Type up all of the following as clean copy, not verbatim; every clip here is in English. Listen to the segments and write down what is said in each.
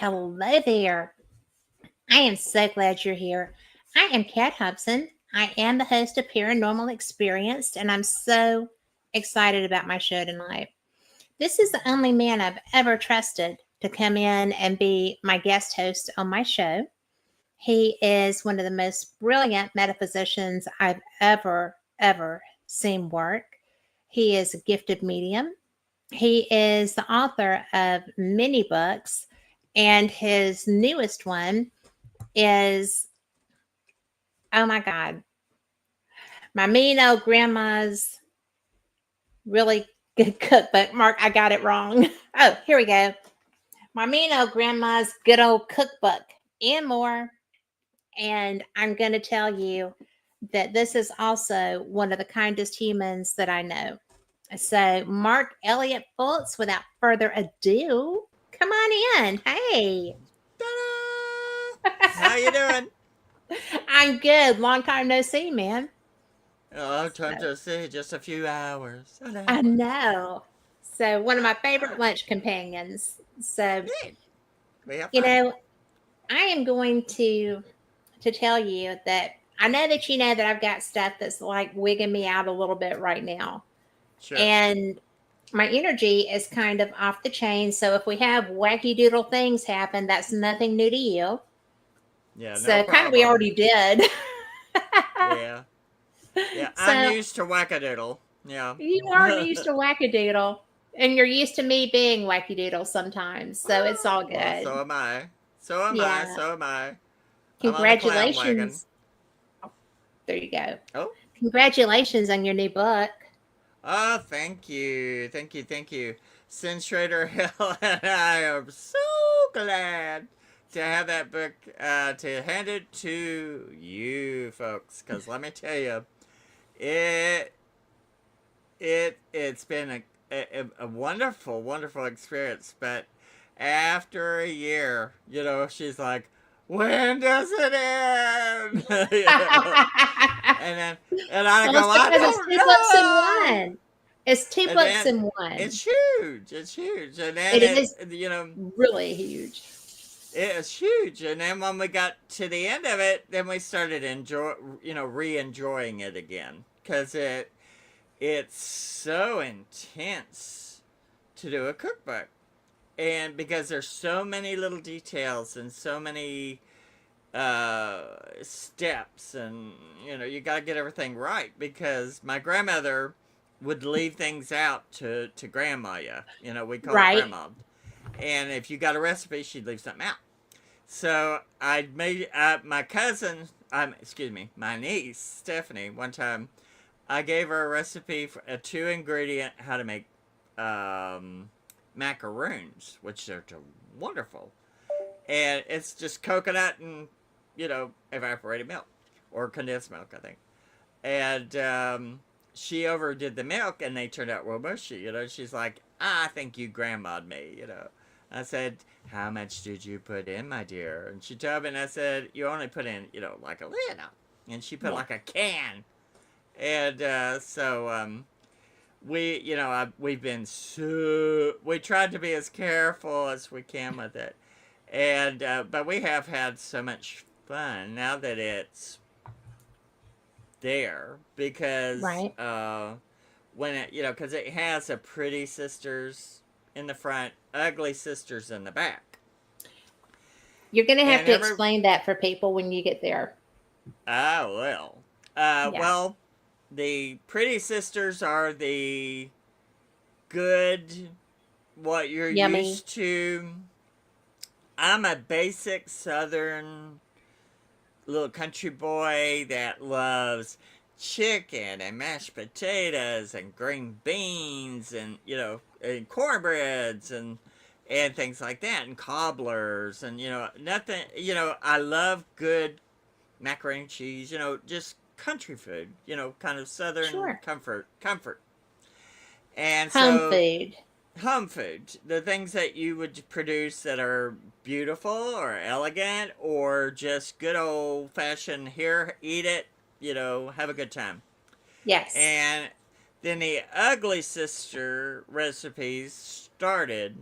hello there. I am so glad you're here. I am Kat Hubson. I am the host of Paranormal Experienced, and I'm so excited about my show tonight. This is the only man I've ever trusted to come in and be my guest host on my show. He is one of the most brilliant metaphysicians I've ever seen work. He is a gifted medium. He is the author of many books, and his newest one is, oh my God, my mean old grandma's really good cookbook. Mark, I got it wrong. Oh, here we go. My mean old grandma's good old cookbook and more. And I'm going to tell you that this is also one of the kindest humans that I know. So, Mark Elliot Fults, without further ado, come on in. Hey. Ta-da! How you doing? I'm good. Long time no see, man. Oh, time to see. Just a few hours. An I hour. know. So, one of my favorite lunch companions. So, Neat. We have you fun. know, I am going to tell you that I know that you know that I've got stuff that's like wigging me out a little bit right now. Sure. And my energy is kind of off the chain. So if we have wacky doodle things happen, that's nothing new to you. Yeah, no So kind of we problem. already did. Yeah. Yeah, I'm So used to wackadoodle. Yeah. you are used to wackadoodle. And you're used to me being wacky doodle sometimes. So it's all Well, good. so am I. So am I. Yeah. So am I. I'm on the clown wagon. Congratulations. There you go. Oh. Congratulations on your new book. Oh, thank you. Thank you. Thank you. Sin Schrader Hill and I are so glad to have that book, to hand it to you folks. Because let me tell you, it, it's been a wonderful, wonderful experience. But after a year, she's like, when does it end? And then, and I Well, go, it's I because it's don't two books in know. one. It's two And books then in one. it's huge. It's huge. And then It is it. really huge. It's huge. And then when we got to the end of it, then we started re-enjoying it again, because it's so intense to do a cookbook, and because there's so many little details and so many steps, and you got to get everything right, because my grandmother would leave things out to grandma. We call it Right. grandma, and if you got a recipe, she'd leave something out. So I made my cousin, excuse me, my niece Stephanie. One time, I gave her a recipe for a 2-ingredient how to make macaroons, which are wonderful, and it's just coconut and evaporated milk or condensed milk, I think. And she overdid the milk, and they turned out real mushy. She's like, I think you grandma'd me. I said, how much did you put in, my dear? And she told me, and I said, you only put in, like a little. And she put Yeah. like a can. And we've been we tried to be as careful as we can with it. And, but we have had so much fun now that it's there, because Right. when because it has a pretty sisters in the front, ugly sisters in the back. You're going to have And to explain that for people when you get there. Oh, well. Yeah. Well, the pretty sisters are the good, what you're Yummy. used to. I'm a basic southern little country boy that loves chicken and mashed potatoes and green beans, and and cornbreads and things like that, and cobblers, and nothing. I love good macaroni and cheese. Just country food. Kind of southern Sure. comfort. And Home so food. home food, the things that you would produce that are beautiful or elegant, or just good old fashioned, here, eat it, have a good time. Yes. And then the ugly sister recipes started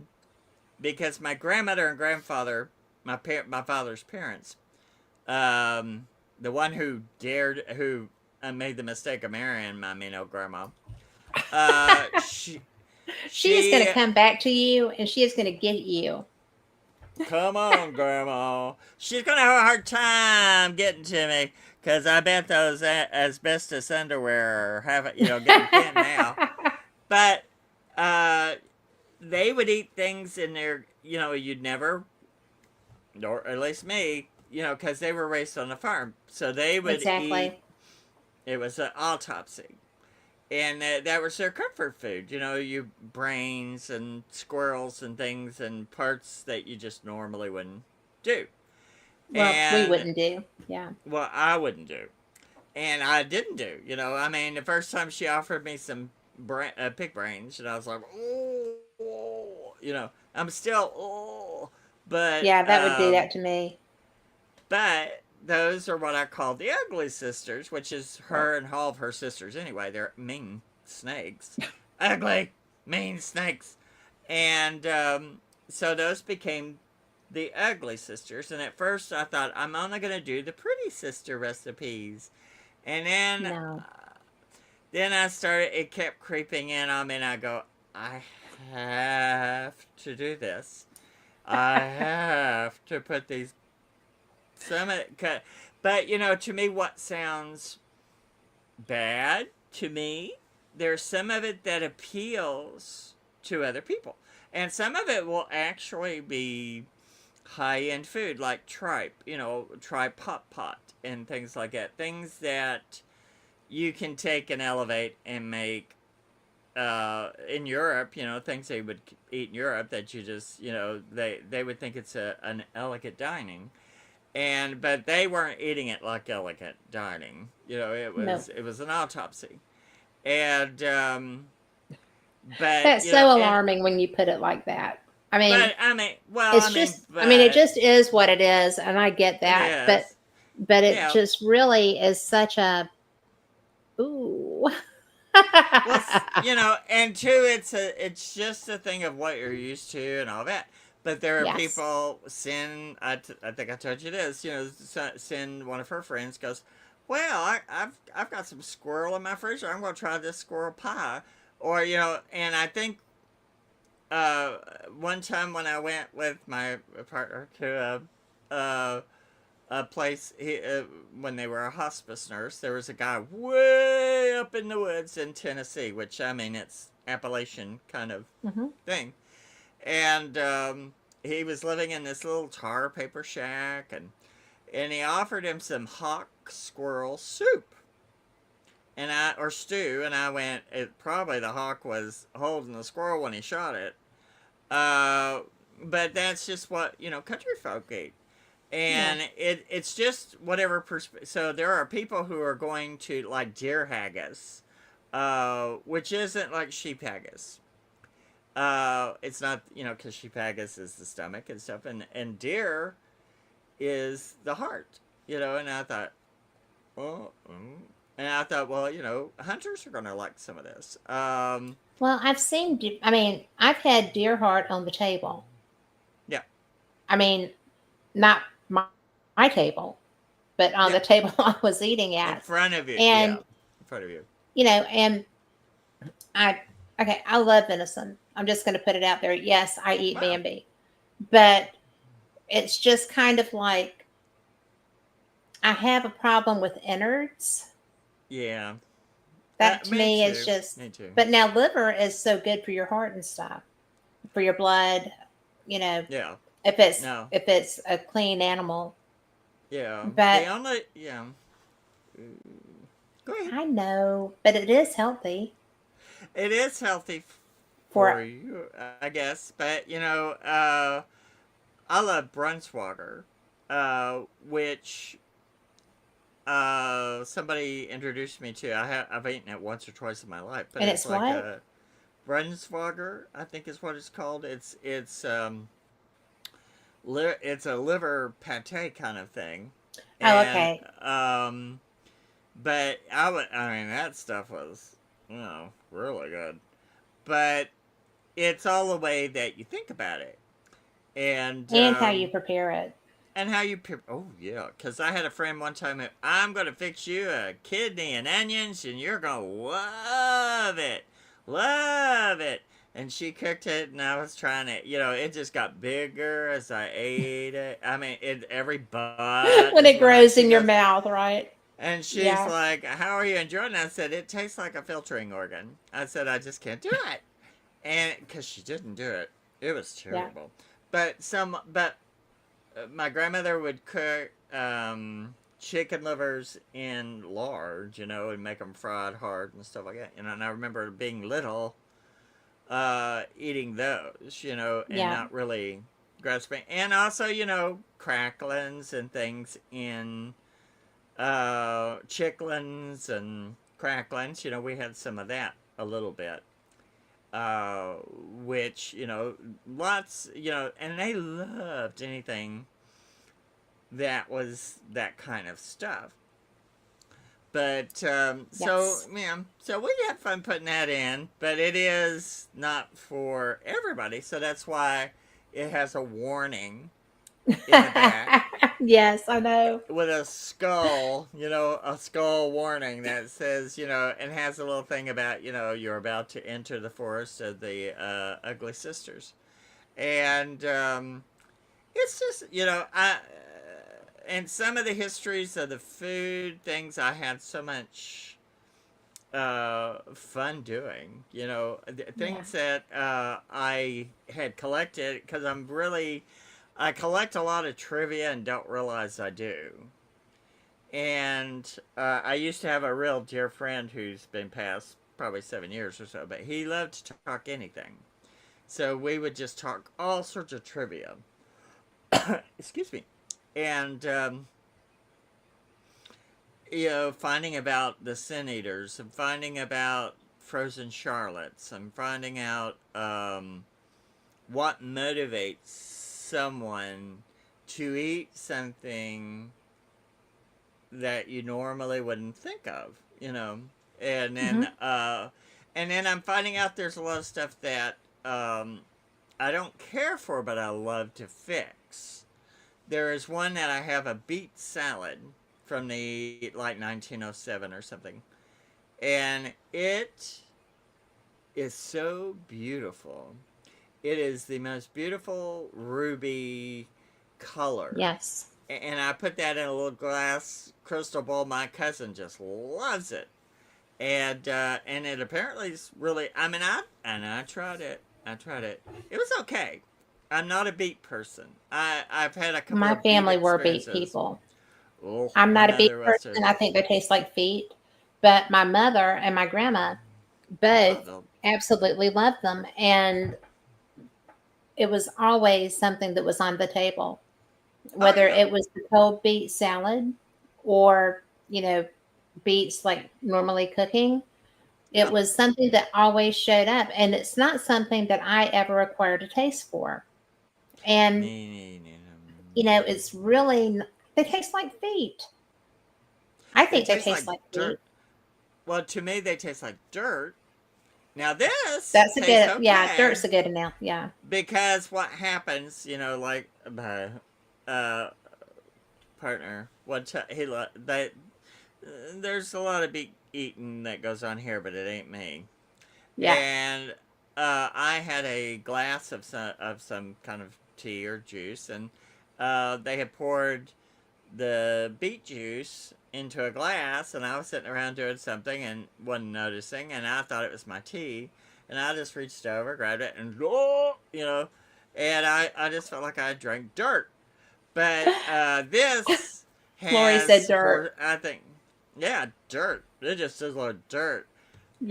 because my grandmother and grandfather, my father's parents, the one who made the mistake of marrying my mean old grandma, uh, she, She is going she, to come back to you and she is going to get you. come on, grandma, she's gonna have a hard time getting to me. Cause I bet those asbestos underwear are getting thin now. But uh, they would eat things in there, you'd never, or at least me, because they were raised on a farm. So they would eat, Exactly. it was an autopsy. And that was their comfort food. You brains and squirrels and things and parts that you just normally wouldn't do. Well, we And, wouldn't do. Yeah. well, I wouldn't do. And I didn't do. I mean, the first time she offered me some pig brains, and I was like, oh, I'm still, oh, but Yeah, that would do that to me. but those are what I call the ugly sisters, which is Right. her and all of her sisters anyway. They're mean snakes, ugly, mean snakes, and so those became the ugly sisters. And at first, I thought I'm only gonna do the pretty sister recipes, and No. then I started. It kept creeping in on me, and I go, I have to do this. I have to put these some of it. But to me, what sounds bad to me, there's some of it that appeals to other people, and some of it will actually be high end food like tripe, tripe pot pot and things like that. Things that you can take and elevate and make in Europe, things they would eat in Europe that you just, they would think it's an elegant dining, but they weren't eating it like elegant dining. It No. was an autopsy, and but That's so alarming when you put it like that. I mean, but I mean, well, it's just, I mean, it but just is what it is. And I get it that. is, But it yeah. just really is such a, ooh. Well, and two, it's just a thing of what you're used to and all that. But there are Yes. people. I think I told you this. Sin, one of her friends goes, "Well, I've got some squirrel in my freezer. I'm going to try this squirrel pie." Or and I think uh, one time when I went with my partner to a place when they were a hospice nurse, there was a guy way up in the woods in Tennessee, which I mean it's Appalachian kind of Hmm. thing, and he was living in this little tar paper shack, and he offered him some hawk squirrel soup. Or stew, and I went. Probably the hawk was holding the squirrel when he shot it. Uh, but that's just what country folk eat, Yeah. and it's just whatever so there are people who are going to like deer haggis, which isn't like sheep haggis. It's not because sheep haggis is the stomach and stuff, and deer is the heart. And I thought, oh, and I thought, well, hunters are gonna like some of this. Well, I mean, I've had deer heart on the table. Yeah, I mean, not my table, but on yeah, the table I was eating in at. front of you, yeah, And, in front of you. and I, okay, I love venison. I'm just going to put it out there. Yes, I eat Wow, Bambi, but it's just kind of like I have a problem with innards. yeah. That to Me me is too. just, Me too. but now liver is so good for your heart and stuff, for your blood, you know, Yeah. if it's, No. if it's a clean animal. Yeah. But The only yeah. Go ahead. I know, but it is healthy It is healthy for, for you, I guess. But I love Brunswater, which somebody introduced me to. I've eaten it once or twice in my life, but and it's it's like what? a Brunswater, I think is what it's called. It's a liver pate kind of thing, Oh, and okay. but I mean that stuff was really good, but it's all the way that you think about it. and And how you prepare it. how you oh yeah, because I had a friend one time I'm gonna fix you a kidney and onions and you're gonna love it. And she cooked it and I was trying to, it just got bigger as I ate it. I mean, every bite When is it when I grows she in your goes, mouth, right? and she's Yeah. like, how are you enjoying it? I said, it tastes like a filtering organ. I said, I just can't do it. And because she didn't do it, it was Yeah. terrible. But my grandmother would cook chicken livers in lard, and make them fried hard and stuff like that. And I remember being little, eating those, and Yeah. not really grasping. And also, cracklings and things in chicklins and cracklings. We had some of that a little bit. Uh, which, lots, and they loved anything that was that kind of stuff. But so Yes. yeah, so we had fun putting that in, but it is not for everybody. So that's why it has a warning in the back Yes, I know. with a skull, a skull warning that says, and has a little thing about, you're about to enter the forest of the ugly sisters, and it's just, and some of the histories of the food things I had so much fun doing. Yeah. Things that I had collected because I collect a lot of trivia and don't realize I do. And I used to have a real dear friend who's been passed probably 7 years or so, but he loved to talk anything. So we would just talk all sorts of trivia. Excuse me. And finding about the Sin Eaters and finding about frozen Charlottes and finding out what motivates someone to eat something that you normally wouldn't think of, and then Hmm. I'm finding out there's a lot of stuff that I don't care for, but I love to fix. There is one that I have a beet salad from the like 1907 or something, and it is so beautiful. It is the most beautiful ruby color. Yes. And I put that in a little glass crystal bowl. My cousin just loves it, and it apparently is really. I mean, I tried it. I tried it. It was okay. I'm not a beet person. I've had a couple My of beet family were beet experiences. people. Oh, I'm my not a beet mother was person. too. I think they taste like feet. But my mother and my grandma both Love them. absolutely loved them. And it was always something that was on the table, Oh whether yeah, it was the cold beet salad or, beets like normally cooking. It yeah. was something that always showed up. And it's not something that I ever acquired a taste for. And, Me, it's really, they taste like feet. I they think they taste like taste like dirt. feet. Well, to me, they taste like dirt. Now this That's a tastes good, yeah, okay dirt's a good enough. Yeah. because what happens, like my uh, partner, he they there's a lot of beet eating that goes on here, but it ain't me. Yeah. And I had a glass of some kind of tea or juice, and they had poured the beet juice into a glass, and I was sitting around doing something and wasn't noticing, and I thought it was my tea, and I just reached over, grabbed it, and and I just felt like I drank dirt. But this Lori said has dirt. I think, yeah, dirt. It just is a lot of dirt,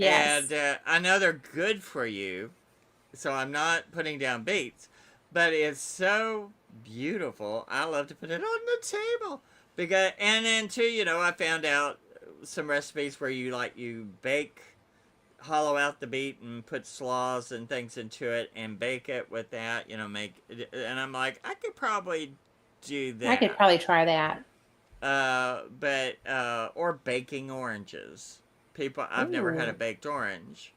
and Yes. I know they're good for you, so I'm not putting down beets, but it's so beautiful. I love to put it on the table because, and then too, I found out some recipes where you bake, hollow out the beet and put slaws and things into it and bake it with that. Make it, and I'm like, I could probably do I could that. probably try that. But or baking oranges. I've never had a Ooh. baked orange.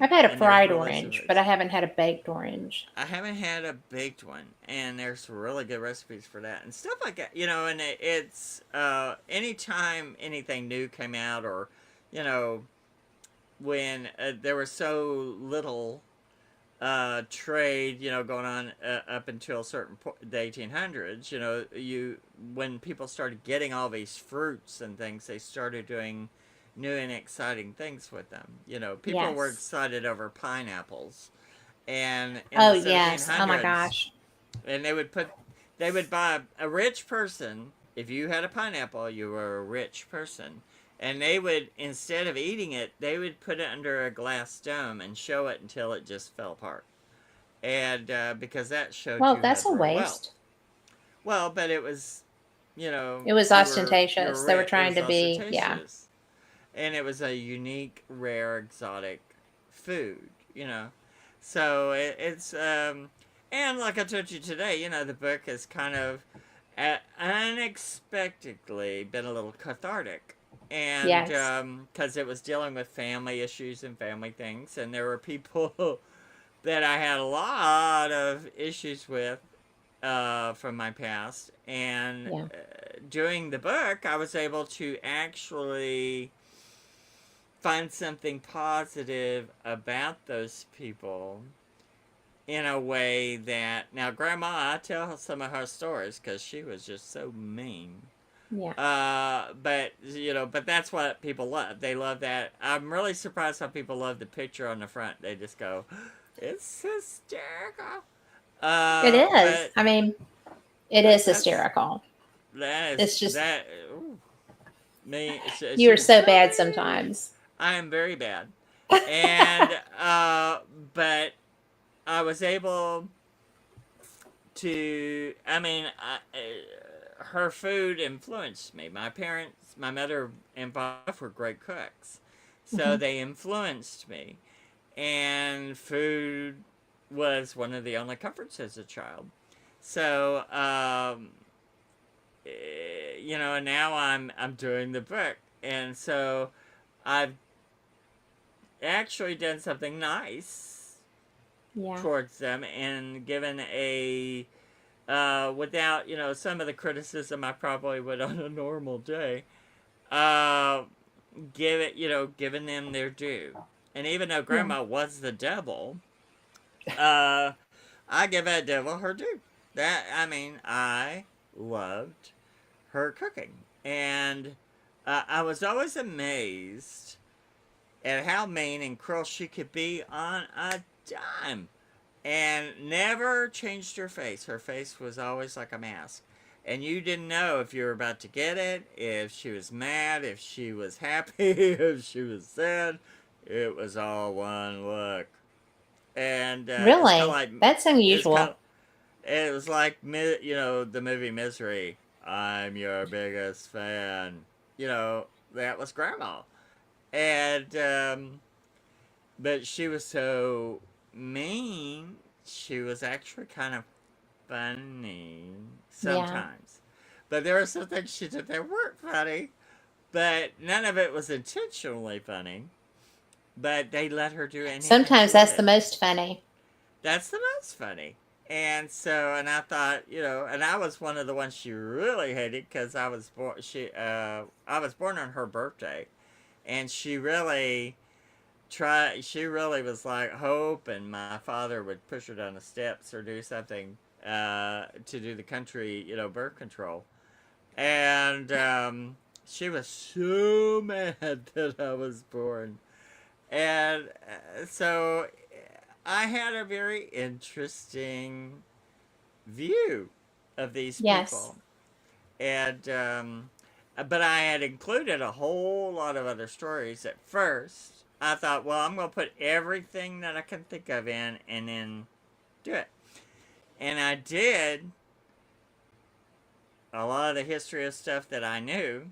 I've had a And there's fried really some orange, but foods. I haven't had a baked orange. I haven't had a baked one, and there's really good recipes for that and stuff like that. And it's anytime anything new came out, or you know, when there was so little trade, going on up until the 1800s. When people started getting all these fruits and things, they started doing new and exciting things with them. People were Yes. excited over pineapples, and in Oh, the yes. Oh, my 1700s, gosh. and they would buy a rich person. If you had a pineapple, you were a rich person. And they would, instead of eating it, they would put it under a glass dome and show it until it just fell apart. And because that showed Well, you that's had a real wealth. waste. Well, but it was, It was you're ostentatious. They were rare. It trying was to be, yeah. ostentatious, and it was a unique, rare, exotic food. So and like I told you today, the book has kind of unexpectedly been a little cathartic. And Yes. because it was dealing with family issues and family things, and there were people that I had a lot of issues with from my past. And Yeah. doing the book, I was able to actually find something positive about those people in a way that now grandma, I tell some of her stories because she was just so mean. Yeah. But that's what people love. They love that. I'm really surprised how people love the picture on the front. They just go, it's hysterical. It is. But I mean, it is that's hysterical. that is It's just, that. Ooh, me, you she are was so so bad mean. sometimes. I am very bad, and but I was able to. I mean, her food influenced me. My mother and father were great cooks, so Hmm. they influenced me. And food was one of the only comforts as a child. So, and now I'm doing the book, and so I've actually done something nice Yeah. towards them and given a without some of the criticism I probably would on a normal day. Uh, giving them their due, and even though Yeah. Grandma was the devil, uh, I give that devil her due. That I mean, I loved her cooking, and I was always amazed at how mean and cruel she could be on a dime, and never changed her face. Her face was always like a mask. And you didn't know if you were about to get it, if she was mad, if she was happy, if she was sad. It was all one look. And it's kind of Really? like That's it's kind unusual. of it was like the movie Misery. I'm your biggest fan. That was Grandma, and but she was so mean. She was actually kind of funny Yeah. sometimes, but there were some things she did that weren't funny. But none of it was intentionally funny. But they let her do anything Sometimes she that's the wanted. most funny. That's the most funny. And I thought, and I was one of the ones she really hated because I was born. I was born on her birthday, and she really was like hope, and my father would push her down the steps or do something to do the country, birth control. And she was so mad that I was born. And so I had a very interesting view of these Yes. people. And, but I had included a whole lot of other stories at first. I thought, well, I'm going to put everything that I can think of in and then do it. And I did a lot of the history of stuff that I knew.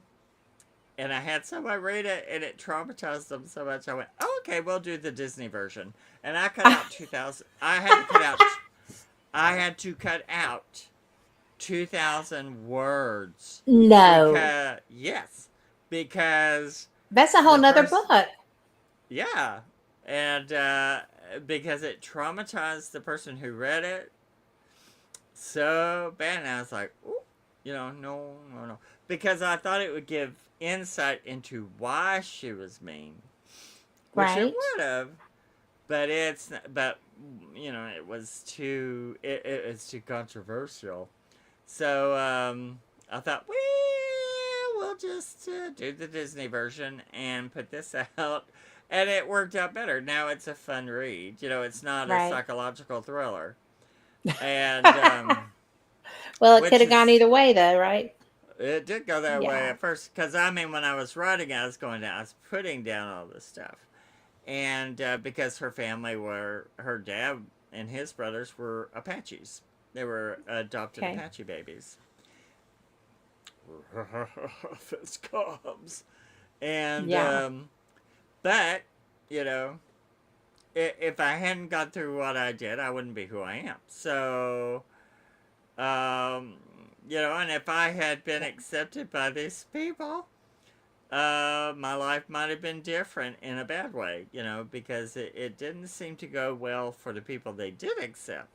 And I had somebody read it, and it traumatized them so much. I went, oh, okay, we'll do the Disney version. And I cut out 2,000. I had to cut out 2,000 words No. because yes, because That's a whole the nother first book. yeah, and because it traumatized the person who read it so bad. And I was like, ooh, no, no, no. Because I thought it would give insight into why she was mean, which it Right. would have, but but it was it was too controversial. So I thought, well, we'll just do the Disney version and put this out. And it worked out better. Now it's a fun read. It's not a Right. psychological thriller. And Well, it could which have gone is, either way, though, right? it did go that way Yeah. at first. Because, I mean, when I was writing, I was putting down all this stuff. And because her dad and his brothers were Apaches. They were adopted Okay. Apache babies. Fist comes. And, Yeah. but, you know, if I hadn't gone through what I did, I wouldn't be who I am. So, um, and if I had been accepted by these people, my life might have been different in a bad way, because it didn't seem to go well for the people they did accept.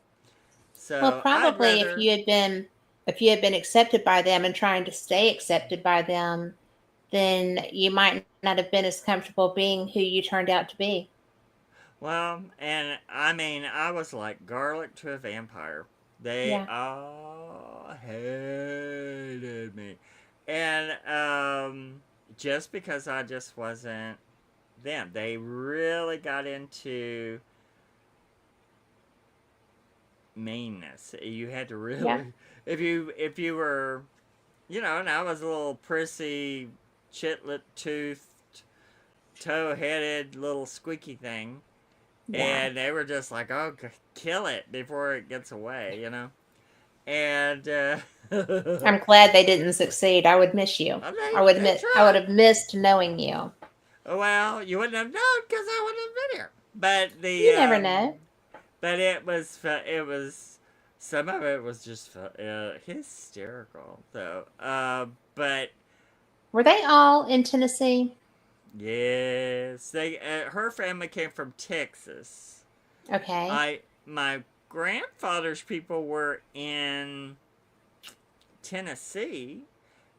Well, So I'd probably rather, if you had been accepted by them and trying to stay accepted by them, then you might not have been as comfortable being who you turned out to be. well, and I mean, I was like garlic to a vampire. They Yeah. all hated me. And just because I just wasn't them, they really got into meanness. You had to Yeah. really, if you were, and I was a little prissy, chitlet toothed, toe headed little squeaky thing, Yeah. and they were just like, "Oh, kill it before it gets away," And I'm glad they didn't succeed. I would miss you. they I would tried. have missed knowing you. Well, you wouldn't have known because I wouldn't have been here. But You never know. it was some of it was just hysterical though. But Were they all in Tennessee? yes, they her family came from Texas. Okay. My grandfather's people were in Tennessee,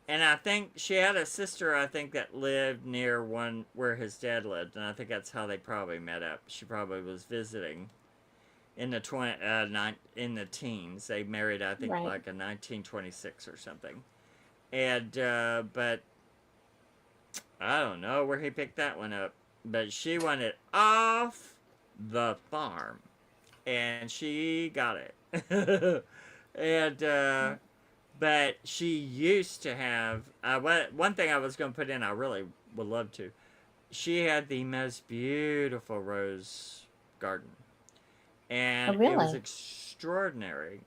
and I think she had a sister, I think, that lived near one where his dad lived, and I think that's how they probably met up. She probably was visiting in the in the teens. They married, I think, Right. like in 1926 or something. And but I don't know where he picked that one up, but she wanted off the farm, and she got it. And but she used to have one thing I was going to put in. I really would love to. She had the most beautiful rose garden, Oh, and it was really? extraordinary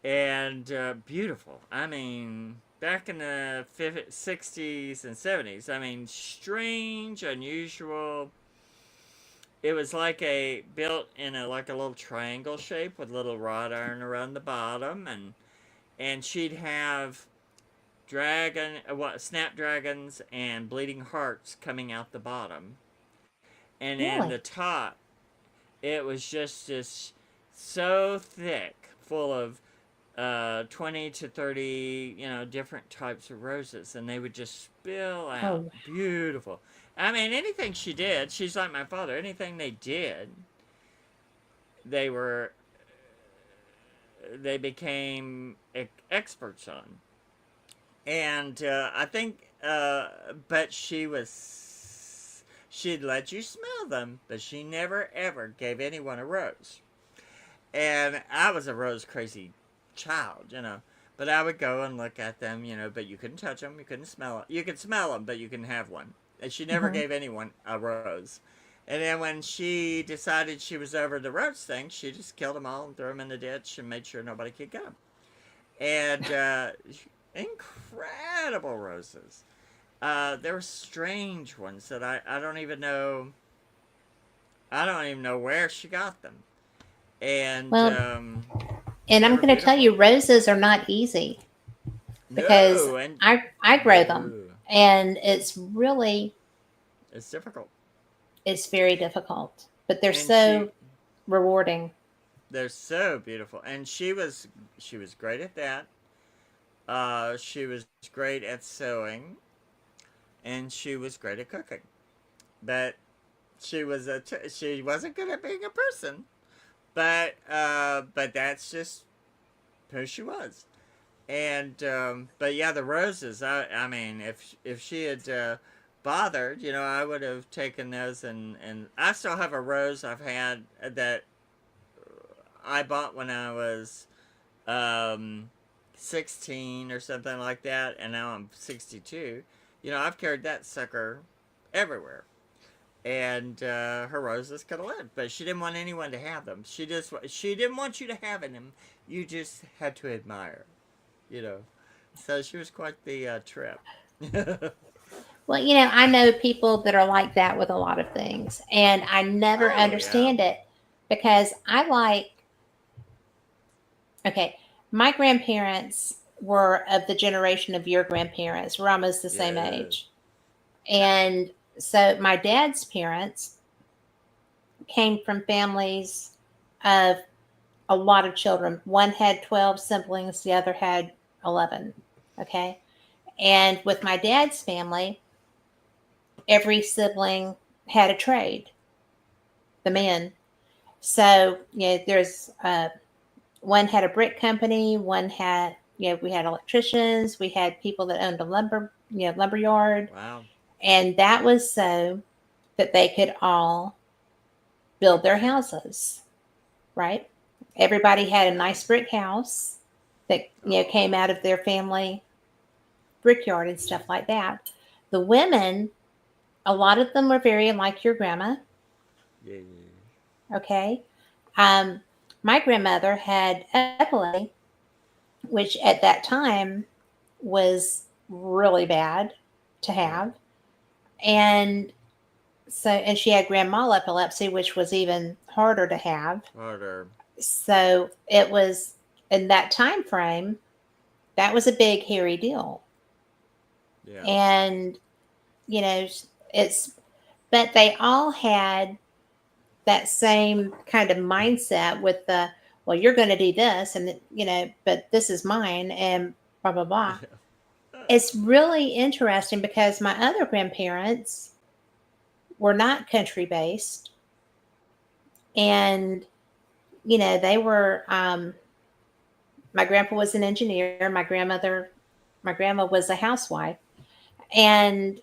and beautiful. I mean, back in the 60s and 70s, I mean, strange, unusual. It was like a built in a like a little triangle shape with little wrought iron around the bottom, and she'd have snapdragons and bleeding hearts coming out the bottom, and in the Really? top it was just this so thick, full of 20 to 30, different types of roses, and they would just spill out. Oh, Beautiful. I mean, anything she did, she's like my father, anything they did, they were, they became experts on. And I think, but she'd let you smell them, but she never ever gave anyone a rose. And I was a rose crazy child. But I would go and look at them, but you couldn't touch them, you couldn't smell it. You could smell them, but you couldn't have one. And she never hmm gave anyone a rose. And then when she decided she was over the rose thing, she just killed them all and threw them in the ditch and made sure nobody could get them. And incredible roses. There were strange ones that I don't even know. I don't even know where she got them, and well, and they I'm were going to tell you, beautiful. roses are not easy because No, and I grow them, no, and it's really it's difficult. It's very difficult, but they're And she, so rewarding. they're so beautiful. And she was great at that. She was great at sewing, and she was great at cooking. But she wasn't good at being a person. But that's just who she was. And but yeah, the roses. I mean, if she had bothered, I would have taken those, and I still have a rose I've had that I bought when I was um 16 or something like that, and now I'm 62. I've carried that sucker everywhere. And her roses could have lived, but she didn't want anyone to have them. She didn't want you to have them. You just had to admire, you know. So she was quite the trip. Well, I know people that are like that with a lot of things, and I never Oh yeah, understand it because I like, okay, my grandparents were of the generation of your grandparents. We're almost the same yes, age. And so my dad's parents came from families of a lot of children. One had 12 siblings, the other had 11. Okay. And with my dad's family, every sibling had a trade, the yeah, men. So, there's one had a brick company, one had, we had electricians, we had people that owned a lumber yard. wow, And that was so that they could all build their houses, right? Everybody had a nice brick house that came oh, out of their family brickyard and stuff like that. The women, a lot of them were very like your grandma. yeah, Okay, um, my grandmother had epilepsy, which at that time was really bad to yeah, have, and and she had grand mal epilepsy, which was even harder to have. harder, So it was in that time frame, that was a big hairy deal. yeah, And you know it's but they all had that same kind of mindset with the, well, you're going to do this, and but this is mine, and blah blah blah. yeah, It's really interesting because my other grandparents were not country based, and they were, my grandpa was an engineer, my grandma was a housewife. And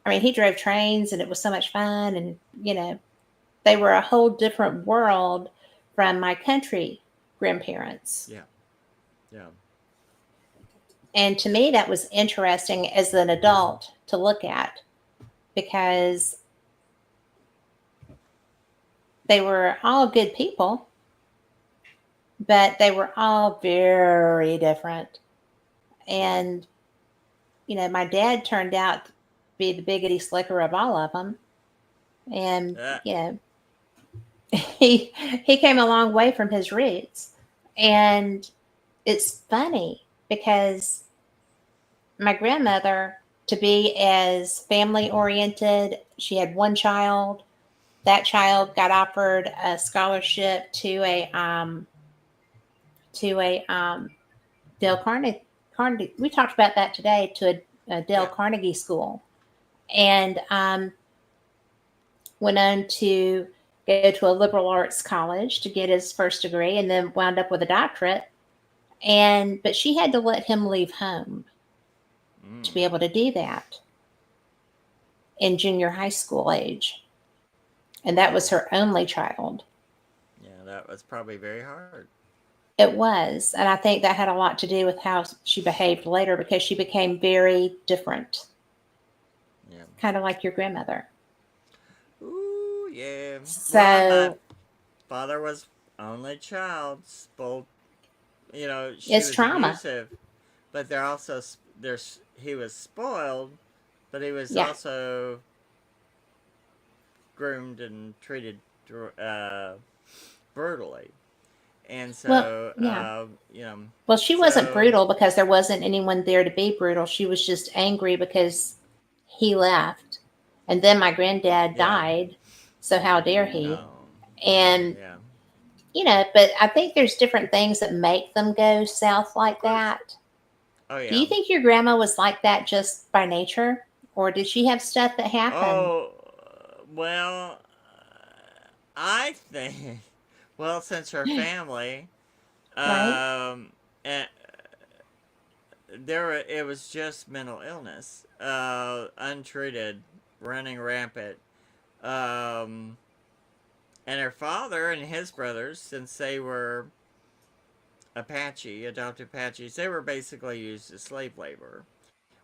I mean, he drove trains and it was so much fun. And, they were a whole different world from my country grandparents. yeah, yeah, And to me, that was interesting as an adult to look at because they were all good people, but they were all very different. yeah. And, my dad turned out to be the biggity slicker of all of them. And, he he came a long way from his roots. And it's funny because my grandmother, to be as family oriented, she had one child. That child got offered a scholarship to a Dale Carnegie. We talked about that today, to a Dale Yeah. Carnegie school, and went on to go to a liberal arts college to get his first degree, and then wound up with a doctorate. But she had to let him leave home to be Mm. able to do that in junior high school age, and that was Wow. her only child. Yeah, that was probably very hard. It was, and I think that had a lot to do with how she behaved later because she became very different, Yeah. kind of like your grandmother. Ooh, yeah. Well, my So father was only child, spoiled. She it's was trauma. abusive, but they're also there's he was spoiled, but he was Yeah. also groomed and treated uh, brutally. And Well, so, yeah. Well, she wasn't so brutal because there wasn't anyone there to be brutal. She was just angry because he left And then my granddad Yeah. died, so how dare he? Oh. And Yeah. but I think there's different things that make them go south Of like course. that. Oh Do yeah. you think your grandma was like that just by nature, or did she have stuff that happened? Oh, well, I think, well, since her family, Right? um, eh, it was just mental illness, untreated, running rampant. Um, and her father and his brothers, since they were adopted Apaches, they were basically used as slave labor,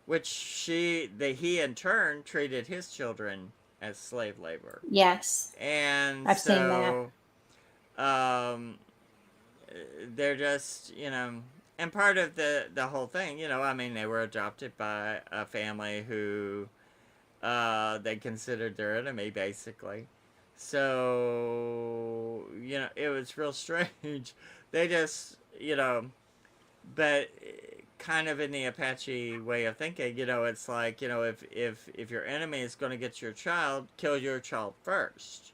which he in turn treated his children as slave labor. Yes, And I've seen that. so um, they're just, and part of the whole thing, I mean, they were adopted by a family who they considered their enemy, basically. So, it was real strange. They just, but kind of in the Apache way of thinking, it's like, if your enemy is going to get your child, kill your child first.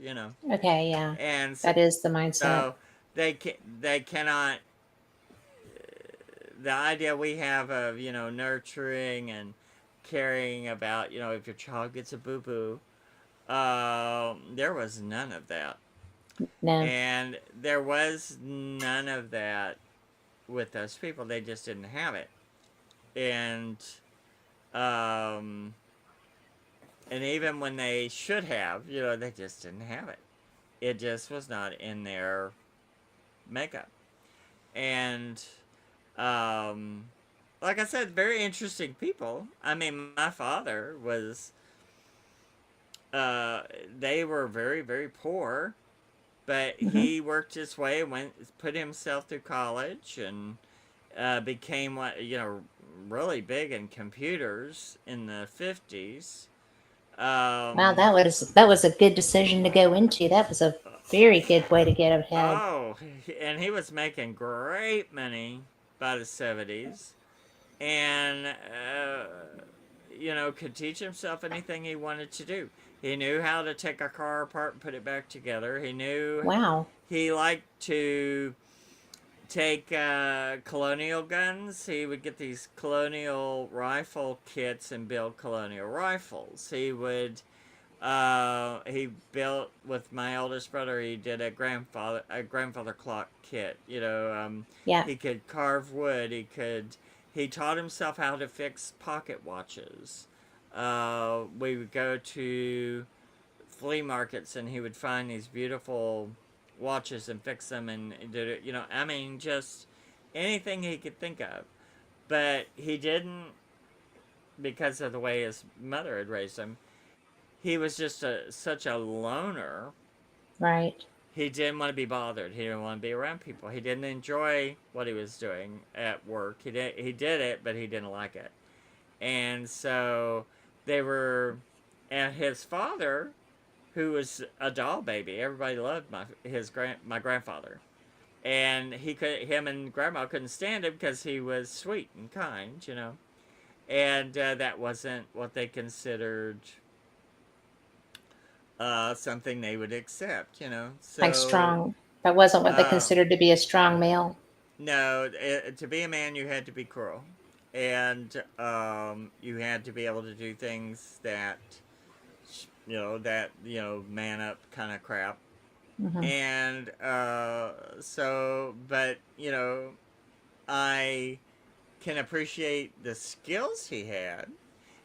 Okay, yeah, And so, that is the mindset. so they cannot, the idea we have of, nurturing and caring about, if your child gets a boo boo, there was none of that. No. And there was none of that with those people. They just didn't have it. And, um, and even when they should have, they just didn't have it. It just was not in their makeup. And, um, like I said, very interesting people. I mean, my father was, uh, they were very, very poor, but Hmm. he worked his way, put himself through college, and became what really big in computers in the 50s. Wow, Um, that was a good decision to go into. That was a very good way to get ahead. oh, and he was making great money by the 70s, and could teach himself anything he wanted to do. He knew how to take a car apart and put it back together. Wow. He liked to take colonial guns. He would get these colonial rifle kits and build colonial rifles. He built with my oldest brother. He did a grandfather clock kit. Yeah. He could carve wood. He taught himself how to fix pocket watches. We would go to flea markets and he would find these beautiful watches and fix them and did it. I mean, just anything he could think of. But he didn't, because of the way his mother had raised him. He was just such a loner. Right. He didn't want to be bothered. He didn't want to be around people. He didn't enjoy what he was doing at work. He did it, but he didn't like it. And so they were, and his father, who was a doll baby. Everybody loved my grandfather, and him and grandma couldn't stand him because he was sweet and kind. And that wasn't what they considered something they would accept. Like So strong. That wasn't what they uh, considered to be a strong male. no, to be a man, you had to be cruel, and you had to be able to do things that man up kind of crap. Hmm. And but I can appreciate the skills he had.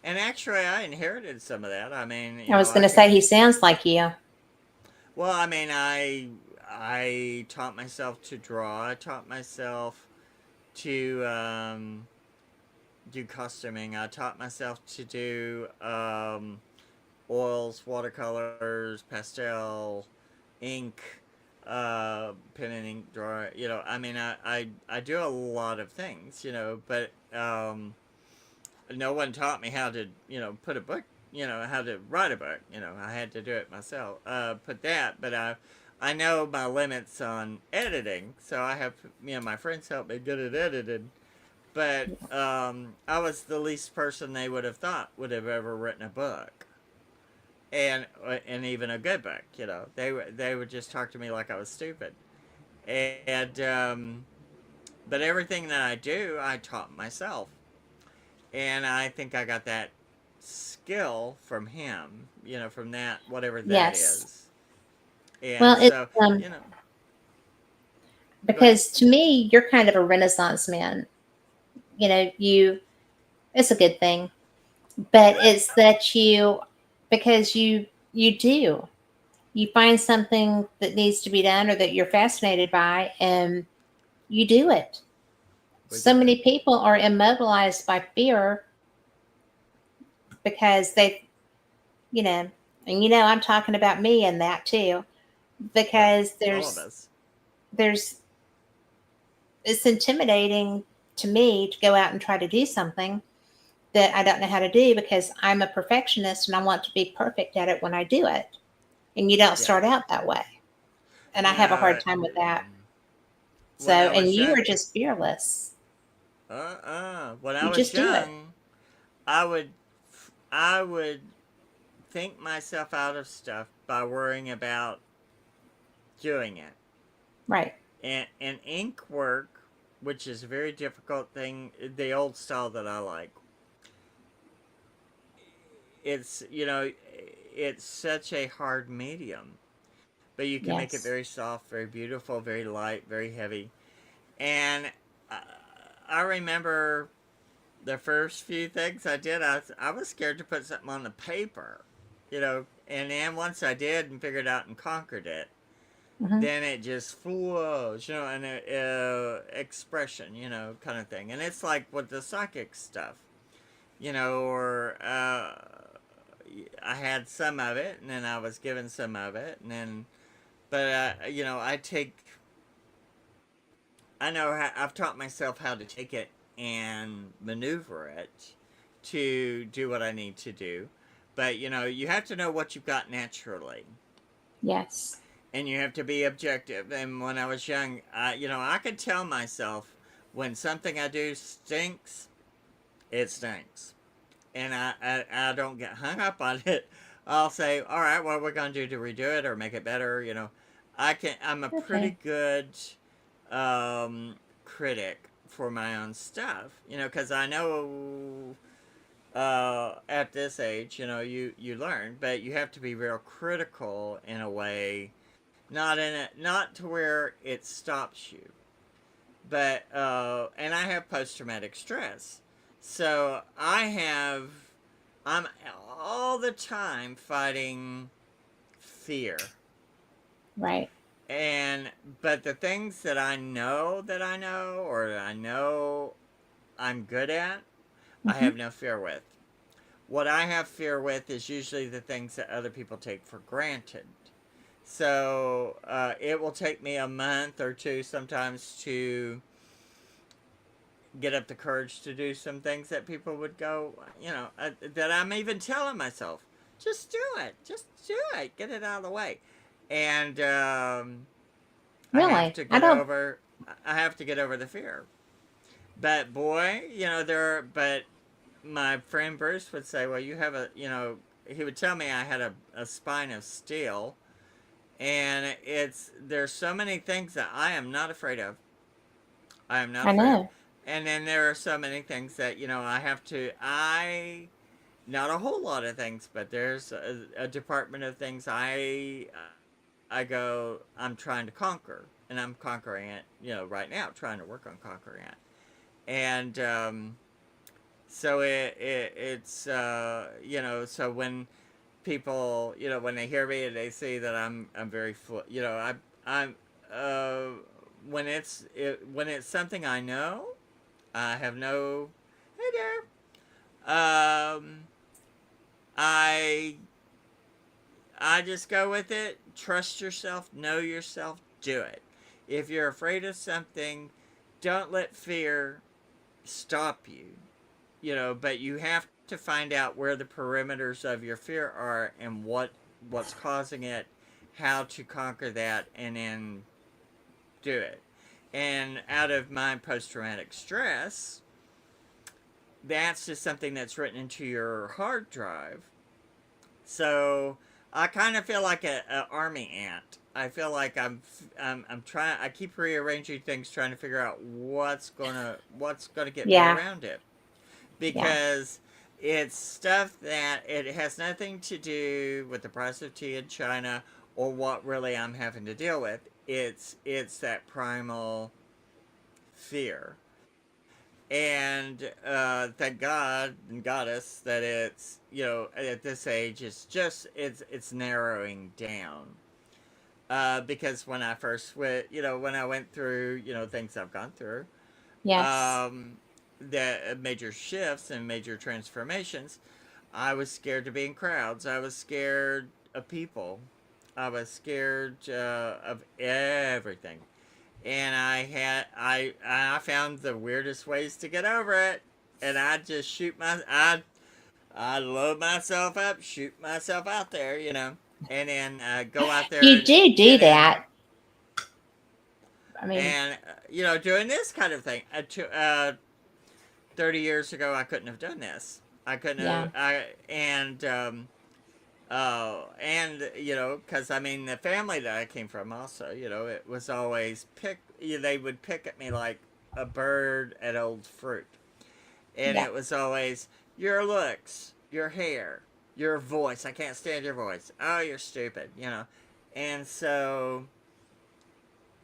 And actually, I inherited some of that. I mean, I was going I to say can. he sounds like you. Well, I mean, I taught myself to draw. I taught myself to do costuming. I taught myself to do oils, watercolors, pastel, ink, pen and ink drawer. I mean, I do a lot of things. But no one taught me how to put a book. How to write a book. I had to do it myself. Put that, but I know my limits on editing, so I have my friends help me get it edited. But I was the least person they would have thought would have ever written a book. and even a good book. They would just talk to me like I was stupid. And but everything that I do, I taught myself, and I think I got that skill from him. From that, whatever that Yes. is. And Well, it's so, um you know, go ahead. because to me, you're kind of a renaissance man. You it's a good thing, but it's that because you do. You find something that needs to be done or that you're fascinated by, and you do it. We So do it. many people are immobilized by fear because you know, and I'm talking about me and that too, Yep. because All of us. there's it's intimidating to me to go out and try to do something that I don't know how to do because I'm a perfectionist and I want to be perfect at it when I do it. And you don't Yeah. start out that way. And I have a No. hard time with that. So, When I and was you young, are just fearless. when I You was just do it. young, I would, I would think myself out of stuff by worrying about doing it. Right. And ink work, which is a very difficult thing, the old style that I like. It's such a hard medium, but you can make it Yes. very soft, very beautiful, very light, very heavy. And uh, I remember the first few things I did, I was scared to put something on the paper, and then once I did and figured out and conquered it, Hmm. then it just flows, and expression, kind of thing. And it's like with the psychic stuff, or I had some of it, and then I was given some of it, and then, but I've taught myself how to take it and maneuver it to do what I need to do. But you have to know what you've got naturally, Yes. and you have to be objective. And when I was young, I could tell myself when something I do stinks, it stinks, and I don't get hung up on it. I'll say, all right, what are we gonna do to redo it or make it better? I'm a Okay. pretty good um, critic for my own stuff. Because I know at this age, you learn, but you have to be real critical in a way, not to where it stops you, but and I have post traumatic stress, so I'm all the time fighting fear. Right. And but the things that I know, or I know I'm good at, I Hmm. have no fear with. What I have fear with is usually the things that other people take for granted. So it will take me a month or two sometimes to get up the courage to do some things that people would go, that I'm even telling myself, just do it, just do it, get it out of the way. And I have Really? to I get don't. over, I have to get over the fear. But boy, but my friend Bruce would say, well, he would tell me I had a spine of steel. And there's so many things that I am not afraid of. I am not I afraid of. know. And then there are so many things that, not a whole lot of things, but there's a department of things I go, I'm trying to conquer. And I'm conquering it, right now, trying to work on conquering it. And so so when people, when they hear me and they see that I'm very I'm uh, when it's something I know, I have no, hey there, I I just go with it. Trust yourself, know yourself, do it. If you're afraid of something, don't let fear stop you. But you have to find out where the perimeters of your fear are and what's causing it, how to conquer that, and then do it. And out of my post traumatic stress, that's just something that's written into your hard drive. So I kind of feel like a army ant. I feel like I'm trying. I keep rearranging things, trying to figure out what's gonna get me Yeah. around it, Yeah. because it's stuff that it has nothing to do with the price of tea in China or what really I'm having to deal with. It's that primal fear. And thank God and Goddess that it's, at this age it's narrowing down. Because when I first went, when I went through, things I've gone through, Yes. um, the major shifts and major transformations, I was scared to be in crowds. I was scared of people. I was scared of everything, and I found the weirdest ways to get over it, and I just I load myself up, shoot myself out there, and then go out there You and do and then that. I mean, and doing this kind of thing. 30 years ago, I couldn't have done this. I couldn't have. yeah. Because I mean, the family that I came from also, it was always they would pick at me like a bird at old fruit, and Yeah. it was always your looks, your hair, your voice. I can't stand your voice. Oh, you're stupid. And so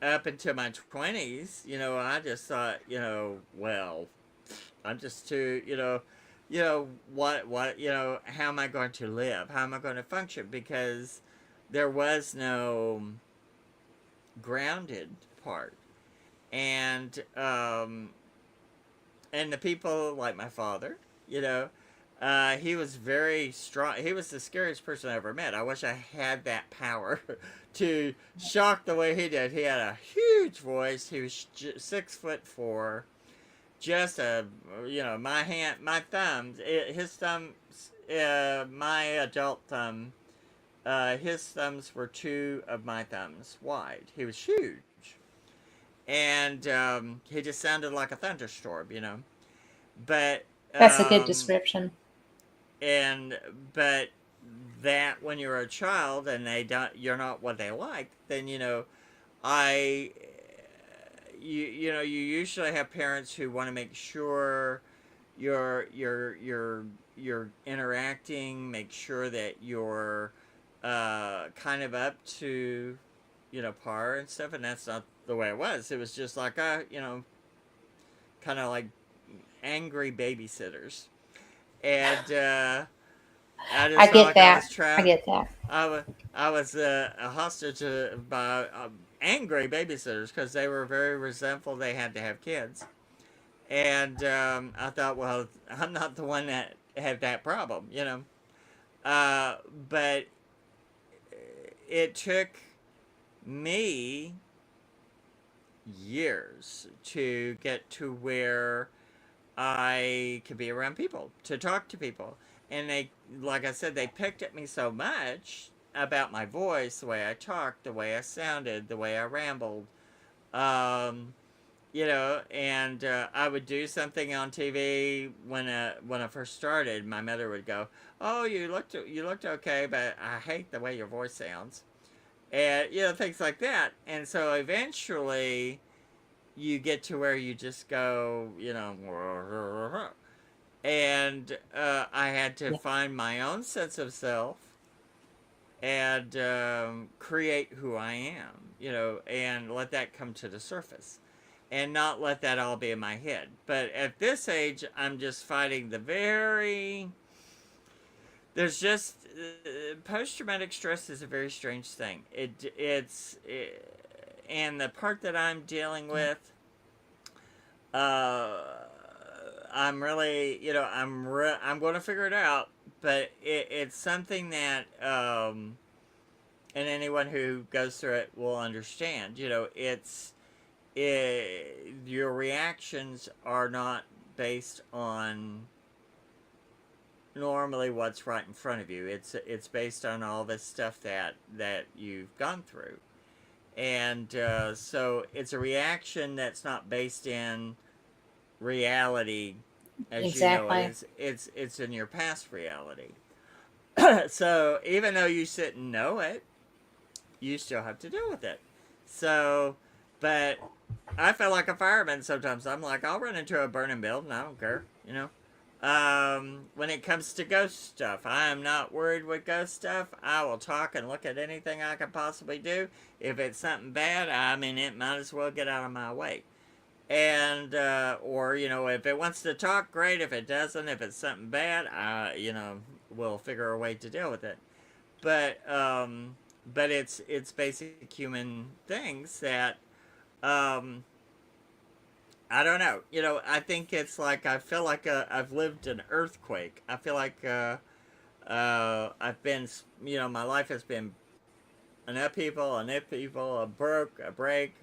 up until my 20s, I just thought, well, I'm just too, how am I going to live? How am I going to function? Because there was no grounded part. And, and the people like my father, he was very strong. He was the scariest person I ever met. I wish I had that power to shock the way he did. He had a huge voice. He was 6'4", just my thumbs, his thumbs, my adult thumb, his thumbs were two of my thumbs wide. He was huge, and he just sounded like a thunderstorm. But That's a good um, description. and but that when you're a child and you're not what they like, then I you usually have parents who want to make sure you're interacting, make sure that you're kind of up to par and stuff, and that's not the way it was. It was just like kind of like angry babysitters, and I I just felt get like I that. was I trapped. get that. I was a hostage by angry babysitters because they were very resentful. They had to have kids, and I thought, well, I'm not the one that had that problem. Uh, but it took me years to get to where I could be around people, to talk to people. And they, like I said, they picked at me so much about my voice, the way I talked, the way I sounded, the way I rambled. Um, and I would do something on TV when I first started. My mother would go, "Oh, you looked okay, but I hate the way your voice sounds," and things like that. And so eventually, you get to where you just go, and I had to Yeah. find my own sense of self and create who I am, and let that come to the surface and not let that all be in my head. But at this age, I'm just fighting there's just post traumatic stress is a very strange thing. And the part that I'm dealing Yeah. with, uh, I'm really, I'm going to figure it out, but it's something that, and anyone who goes through it will understand. Your reactions are not based on normally what's right in front of you. It's based on all this stuff that you've gone through, and so it's a reaction that's not based in reality as you know it. Exactly. It's in your past reality. So even though you shouldn't know it, you still have to deal with it. So, but I feel like a fireman sometimes. I'm like, I'll run into a burning building. I don't care, you know. When it comes to ghost stuff, I am not worried with ghost stuff. I will talk and look at anything I can possibly do. If it's something bad, I mean, it might as well get out of my way. And, or, you know, if it wants to talk, great. If it doesn't, if it's something bad, you know, we'll figure a way to deal with it. But, but it's basic human things that, um, I don't know. You know, I think it's like I feel like I've lived an earthquake. I feel like I've been, you know, my life has been an upheaval, a break,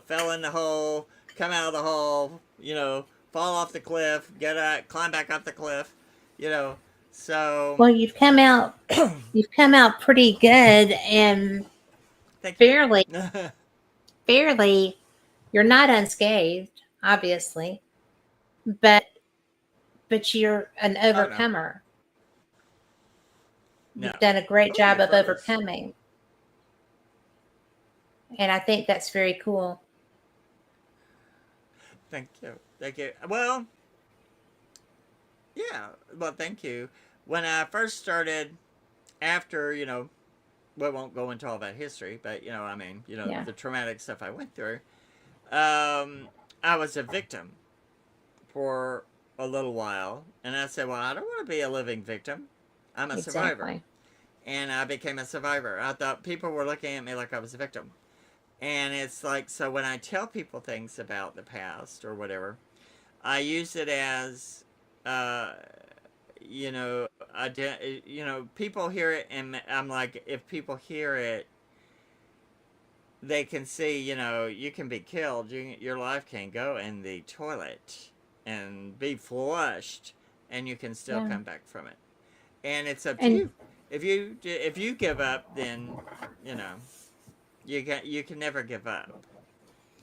fell in the hole, come out of the hole, you know, fall off the cliff, get out, climb back up the cliff, you know. So, Well, you've come out pretty good and thank you. fairly, fairly. You're not unscathed, obviously, but you're an Oh no, overcomer. no. You've done a great Oh, job you've of heard us. overcoming, and I think that's very cool. Thank you, thank you. Well, yeah. Well, thank you. When I first started, after you know, we won't go into all that history, but you know, I mean, you know, Yeah, the traumatic stuff I went through. Um, I was a victim for a little while, and I said, "Well, I don't want to be a living victim. I'm a survivor." exactly. And I became a survivor. I thought people were looking at me like I was a victim. And it's like, so when I tell people things about the past or whatever, I use it as, uh, you know, you know, people hear it, and I'm like, if people hear it, they can see, you know, you can be killed. Your life can go in the toilet and be flushed, and you can still Yeah, come back from it. And it's up to and you. If you give up, then you know you can never give up,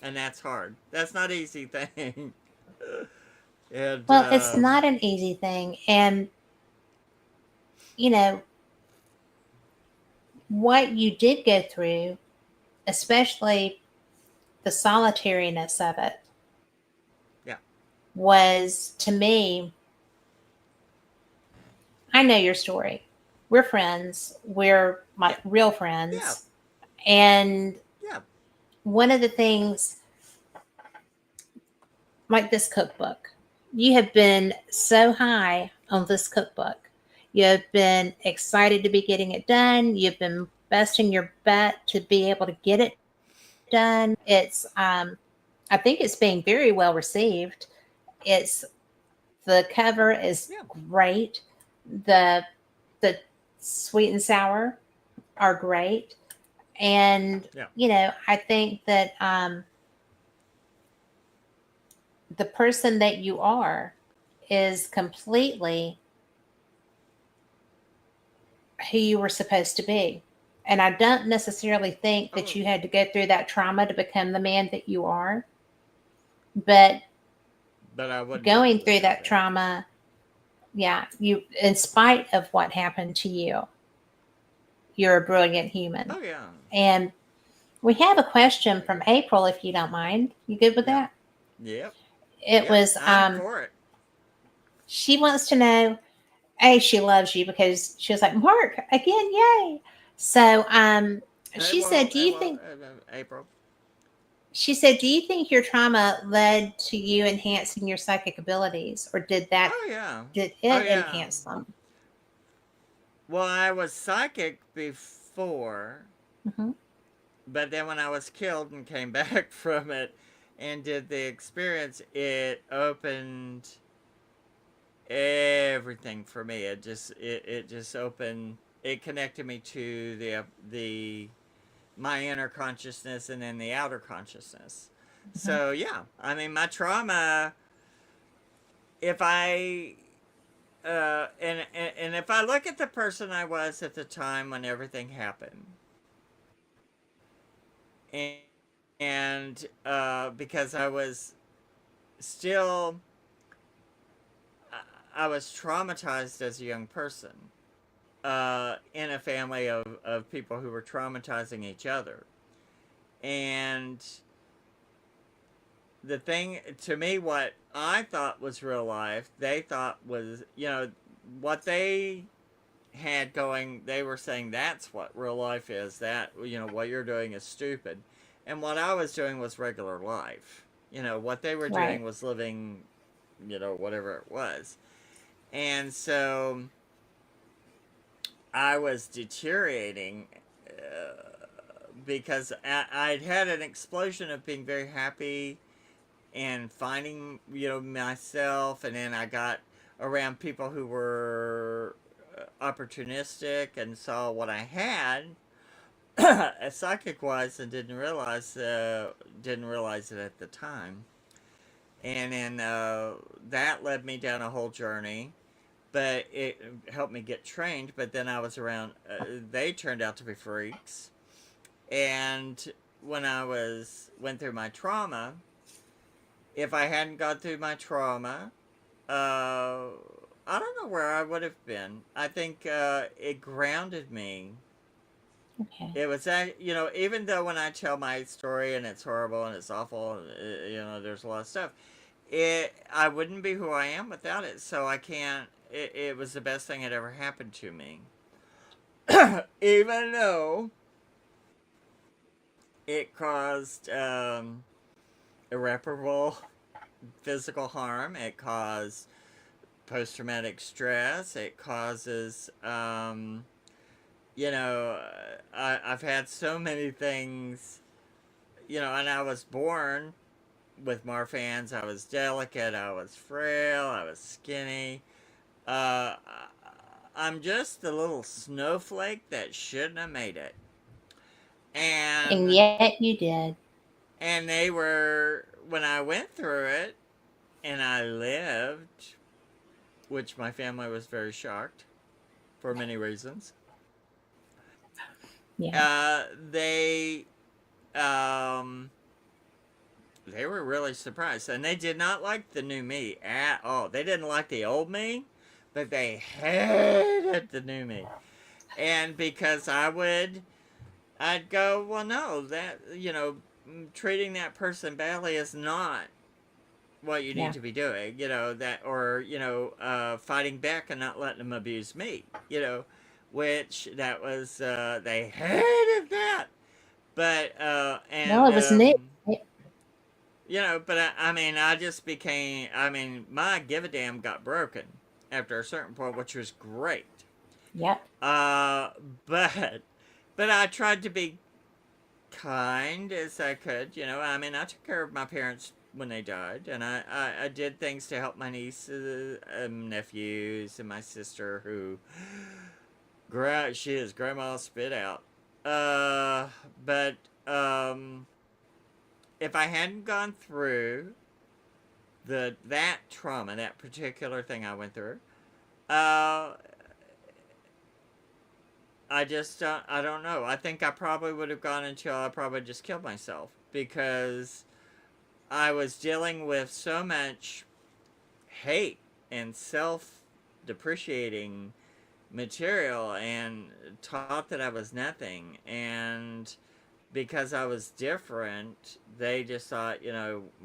and that's hard. That's not an easy thing. And well, it's not an easy thing, and you know what you did go through, especially the solitariness of it, yeah, was to me. I know your story. We're friends. We're my yeah, real yeah, friends. And yeah. one of the things, like this cookbook, you have been so high on this cookbook. You have been excited to be getting it done. You've been busting your butt to be able to get it done. I think it's being very well received. It's the cover is Yeah, great. The the sweet and sour are great. And, yeah. I think that the person that you are is completely who you were supposed to be. And I don't necessarily think that Oh, you had to go through that trauma to become the man that you are. But but I wouldn't be going able to through say that that. trauma, yeah, in spite of what happened to you, you're a brilliant human. Oh yeah, And we have a question from April, if you don't mind. You good with yeah, that? yep, It yep. was, I'm for it. she wants to know, A, she loves you because she was like, Mark, again, yay. So she said, Hey, well, April. she said, do you think your trauma led to you enhancing your psychic abilities, or Oh yeah, did oh it yeah. enhance them? Well, I was psychic before, Hmm. but then when I was killed and came back from it and did the experience, it opened everything for me. It just opened. It connected me to the my inner consciousness and then the outer consciousness. Hmm. So yeah, I mean my trauma. If I and if I look at the person I was at the time when everything happened, and, because I was still I was traumatized as a young person, in a family of people who were traumatizing each other. And the thing to me, what I thought was real life, they thought was, what they had going, they were saying that's what real life is, that, what you're doing is stupid. And what I was doing was regular life. What they were doing Right. was living, whatever it was. And so I was deteriorating because I'd had an explosion of being very happy and finding, myself. And then I got around people who were opportunistic and saw what I had psychic wise and didn't realize it at the time. And then that led me down a whole journey, but it helped me get trained. But then I was around, they turned out to be freaks. And when went through my trauma, if I hadn't gone through my trauma, uh, I don't know where I would have been. I think it grounded me. Okay. It was that, even though when I tell my story and it's horrible and it's awful, there's a lot of stuff. I wouldn't be who I am without it. So I can't. It was the best thing that ever happened to me. Even though it caused irreparable physical harm, it caused post traumatic stress, it causes, I've had so many things, and I was born with Marfan's. I was delicate, I was frail, I was skinny. Uh, I'm just a little snowflake that shouldn't have made it. And And yet you did. they were, when I went through it and I lived, which my family was very shocked for many reasons. Yeah. They um they were really surprised, and they did not like the new me at all. They didn't like the old me, but they hated the new me. And because I'd go, well, no, that, treating that person badly is not what you need Yeah. to be doing, that, or, fighting back and not letting them abuse me, which that was, they hated that. But, Well, and, it was new. but I mean, I just became, I mean, my give a damn got broken after a certain point, which was great. Yep. Uh, but, I tried to be kind as I could, I mean, I took care of my parents when they died, and I did things to help my nieces and nephews and my sister who, she is grandma spit out. But, if I hadn't gone through that trauma, that particular thing I went through, uh, I don't know. I think I probably would have gone until I probably just killed myself because I was dealing with so much hate and self depreciating material and taught that I was nothing. And because I was different, they just thought,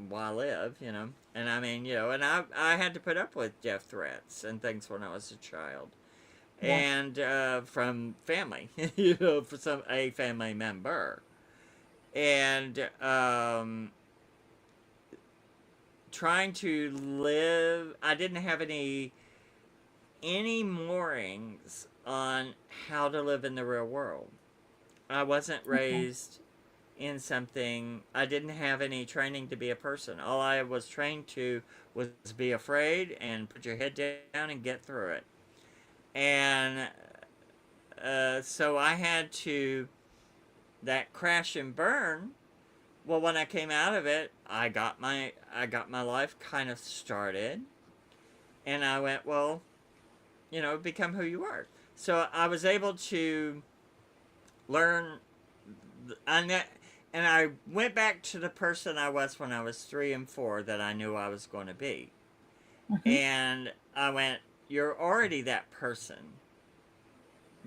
why live, And I mean, and I had to put up with death threats and things when I was a child. Yeah. And from family, for a family member. And trying to live, I didn't have any moorings on how to live in the real world. I wasn't Okay. raised in something. I didn't have any training to be a person. All I was trained to was be afraid and put your head down and get through it. And so I had to, that crash and burn. Well, when I came out of it, I got my life kind of started, and I went, well, become who you are. So I was able to learn, and I went back to the person I was when I was 3 and 4 that I knew I was going to be, Hmm. and I went, you're already that person.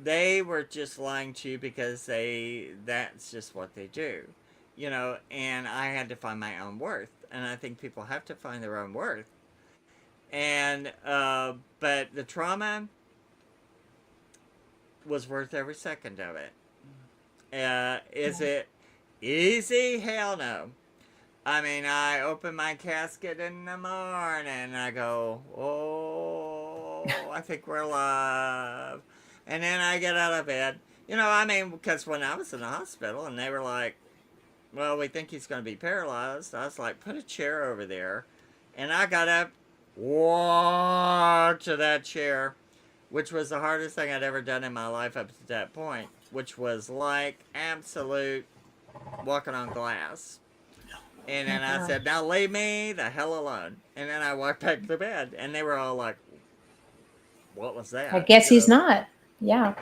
they were just lying to you because that's just what they do, and I had to find my own worth, and I think people have to find their own worth. And but the trauma was worth every second of it. Is Yeah. it easy? Hell no. I mean, I open my casket in the morning and I go, oh, I think we're alive. And then I get out of bed. I mean, because when I was in the hospital and they were like, well, we think he's going to be paralyzed, I was like, put a chair over there. And I got up, walked to that chair, which was the hardest thing I'd ever done in my life up to that point, which was like absolute walking on glass. And Oh then I gosh. said, now leave me the hell alone. And then I walked back to bed. And they were all like, what was I that? guess he's not. Yeah.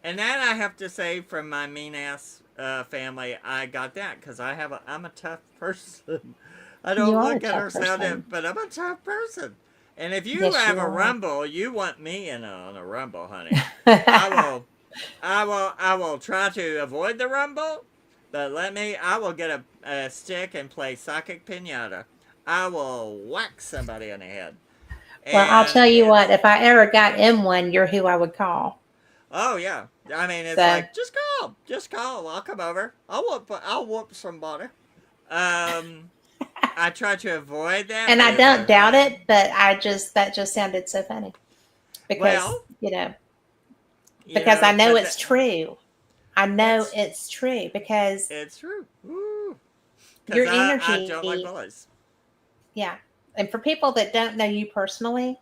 And then I have to say, from my mean ass family, I got that because I'm a tough person. I You don't are a look at tough or sound person. it, but I'm a tough person. And if you Yes, have you a are. rumble, you want me in on a rumble, honey. I will, I will try to avoid the rumble, but I will get a stick and play psychic pinata. I will whack somebody in the head. Well, I'll And tell you what, it's, if I ever got in one, you're who I would call. oh yeah. I mean, it's So, like, just call. I'll come over. I'll whoop somebody. Um, I try to avoid that, and but I it's so don't doubt hard. it, but that just sounded so funny because, Well, because I know but it's true. I know it's it's true because it's true. Woo. Because your I don't like energy, bullies. yeah. And for people that don't know you personally,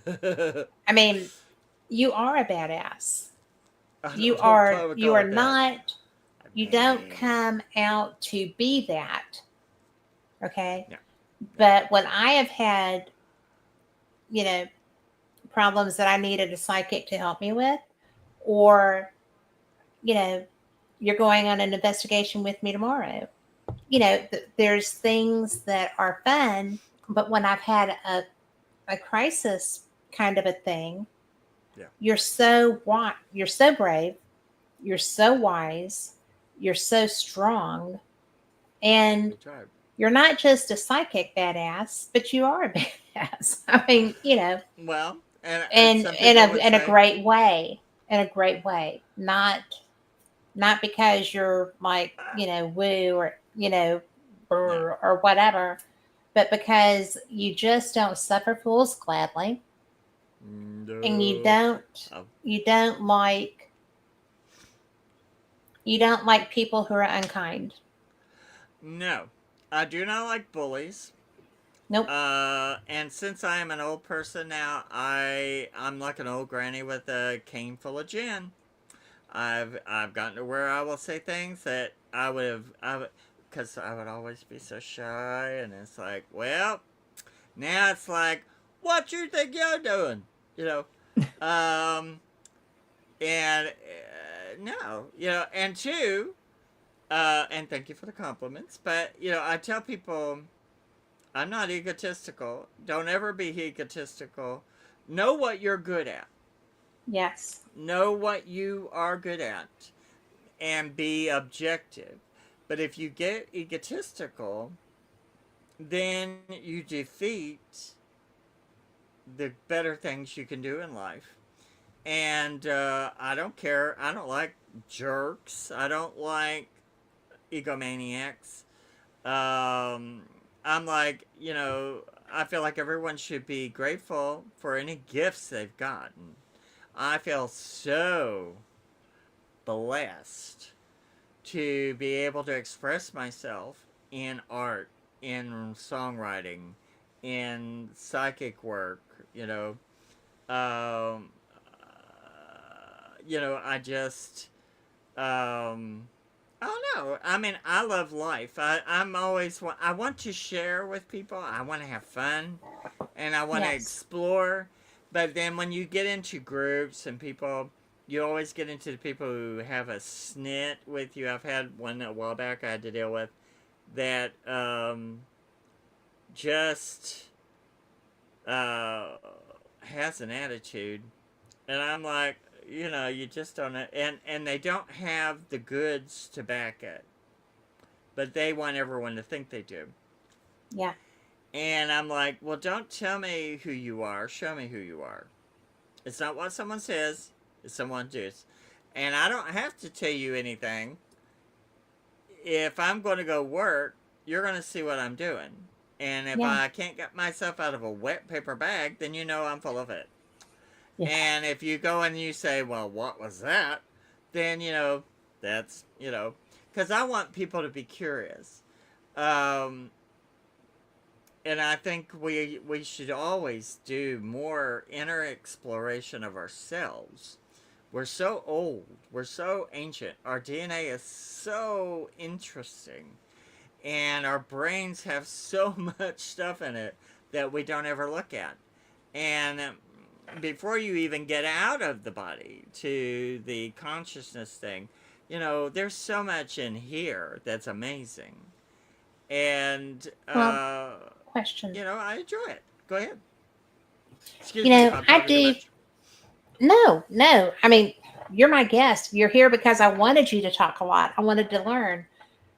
I I mean, you are a badass. don't know if I would You call are it that. not, I you don't mean, come out to be that. Okay. no, no. But when I have had, you know, problems that I needed a psychic to help me with, or, you know, you're going on an investigation with me tomorrow. There's things that are fun, but when I've had a crisis kind of a thing, Yeah, you're so brave, you're so wise, you're so strong, and good job. you're not just a psychic badass, but you are a badass. I mean, Well, and and some people would in a say, great way, in a great way, not because you're like woo or no, or whatever, but because you just don't suffer fools gladly, and no. Oh, you don't like you don't like people who are unkind. no, I do not like bullies. Nope. And since I am an old person now, I'm like an old granny with a cane full of gin. I've gotten to where I will say things that because I would always be so shy, and it's like, well, now it's like, what you think you're doing, you know, um, and no, and two, and thank you for the compliments, but I tell people I'm not egotistical. Don't ever be egotistical. Know what you're good at. Yes. Know what you are good at and be objective. But if you get egotistical, then you defeat the better things you can do in life. And I don't care. I don't like jerks. I don't like egomaniacs. Um, I'm like, I feel like everyone should be grateful for any gifts they've gotten. I feel so blessed to be able to express myself in art, in songwriting, in psychic work, Um, I just, um, I don't know. I mean, I love life. I want to share with people. I want to have fun and I want to Yes. explore. But then when you get into groups and people, you always get into the people who have a snit with you. I've had one a while back I had to deal with that just uh, has an attitude. And I'm like, you just don't know. And they don't have the goods to back it, but they want everyone to think they do. Yeah. And I'm like, well, don't tell me who you are. Show me who you are. It's not what someone says, it's someone does. And I don't have to tell you anything. If I'm going to go work, you're going to see what I'm doing. And if Yeah. I can't get myself out of a wet paper bag, then you know I'm full of it. Yeah. And if you go and you say, well, what was that? Then, that's, because I want people to be curious. Um, and I think we should always do more inner exploration of ourselves. We're so old, we're so ancient, our DNA is so interesting, and our brains have so much stuff in it that we don't ever look at. And before you even get out of the body to the consciousness thing, there's so much in here that's amazing. And, Well, question. I enjoy it. Go ahead. Excuse me if I'm I talking too do. much. No, no. I mean, you're my guest. You're here because I wanted you to talk a lot. I wanted to learn.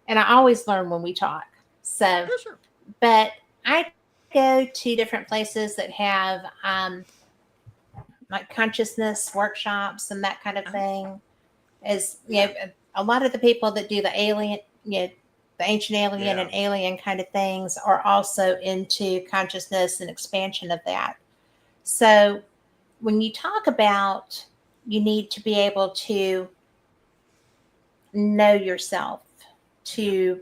And I always learn when we talk. So, Yeah, sure. but I go to different places that have like consciousness workshops and that kind of Uh-huh. thing. As Yeah. a lot of the people that do the alien, the ancient alien Yeah. and alien kind of things are also into consciousness and expansion of that. So when you talk about you need to be able to know yourself, Yeah.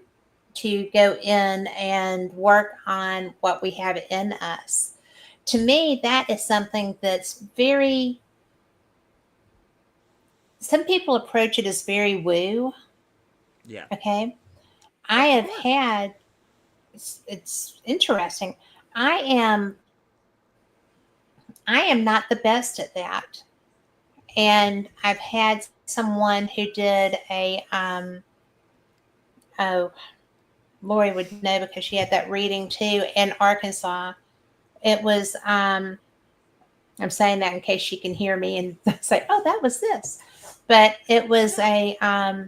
to go in and work on what we have in us. To me, that is something that's very, some people approach it as very woo. Yeah. Okay. I Of have course. had, it's interesting. I am, I am not the best at that. And I've had someone who did oh, Lori would know because she had that reading too in Arkansas. It was, I'm saying that in case she can hear me and say, "Oh, that was this," but it was Yeah.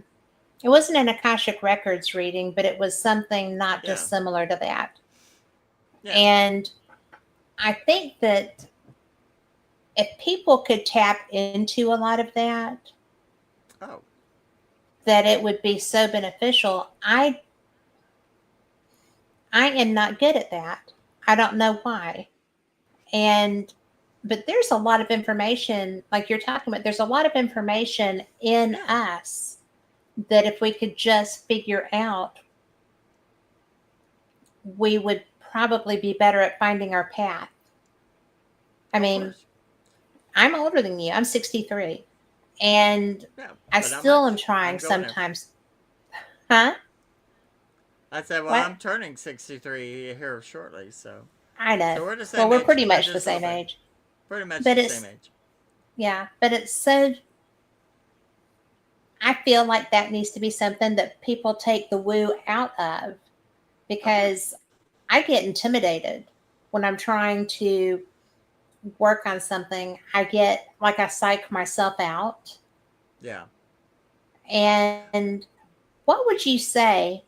it wasn't an Akashic Records reading, but it was something not Yeah. dissimilar to that. Yeah. And I think that if people could tap into a lot of that, Oh. that it would be so beneficial. I am not good at that. I don't know why. And but there's a lot of information like you're talking about. There's a lot of information in Yeah. us that if we could just figure out, we would probably be better at finding our path. I Of mean, course. I'm older than you. I'm 63. And Yeah. I But I'm still not. am trying I'm going there. sometimes. Huh? I said, well, What? I'm turning 63 here shortly, so I know. we're the Well, same we're age pretty by much the just a little same bit. age. Pretty much But the same it's, age. yeah, but it's so, I feel like that needs to be something that people take the woo out of Of course. because I get intimidated when I'm trying to work on something. I get like I psych myself out. Yeah. And what would you say?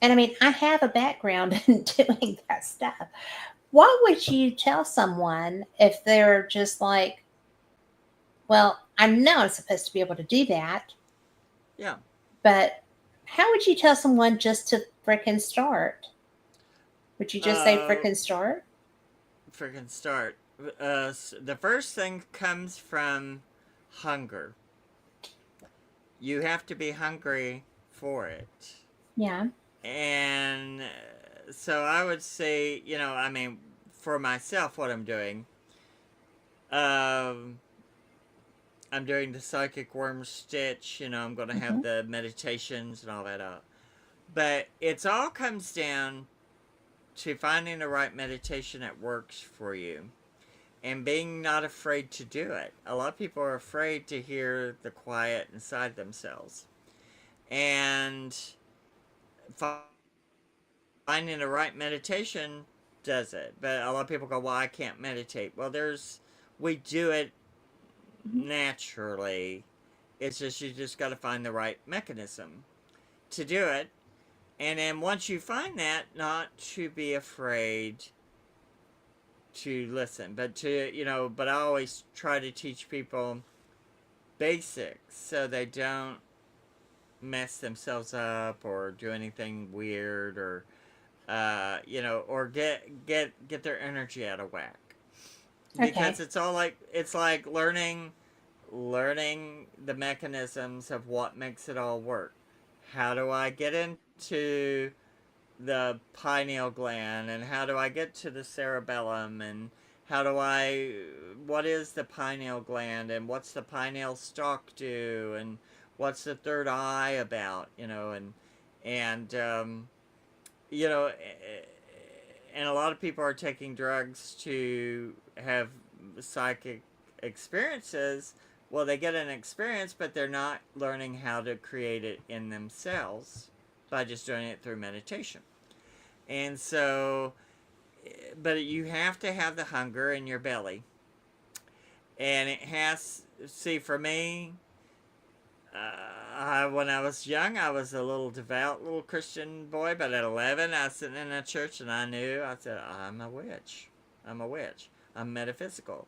And I mean, I have a background in doing that stuff. What would you tell someone if they're just like, well, I know I'm supposed to be able to do that, Yeah. but how would you tell someone just to frickin' start? Would you just say Uh, frickin' start? freaking start. The first thing comes from hunger. You have to be hungry for it. Yeah. And so I would say, I mean, for myself, what I'm doing, um, I'm doing the psychic worm stitch. I'm going to Hmm. have the meditations and all that up. But it's all comes down to finding the right meditation that works for you and being not afraid to do it. A lot of people are afraid to hear the quiet inside themselves. And finding the right meditation does it. But a lot of people go, well, I can't meditate. Well, we do it Mhm. naturally. It's just you just got to find the right mechanism to do it. And then once you find that, not to be afraid to listen, but but I always try to teach people basics so they don't mess themselves up or do anything weird or or get their energy out of whack. Because Okay. it's all like it's like learning the mechanisms of what makes it all work. How do I get into the pineal gland, and how do I get to the cerebellum, and how do I what is the pineal gland, and what's the pineal stalk do, and what's the third eye about, and you know and a lot of people are taking drugs to have psychic experiences. Well, they get an experience, but they're not learning how to create it in themselves by just doing it through meditation. And so, but you have to have the hunger in your belly. And it has, see, for me, when I was young, I was a little devout little Christian boy, but at 11, I was sitting in a church and I knew, I said, I'm a witch. I'm a witch. I'm metaphysical.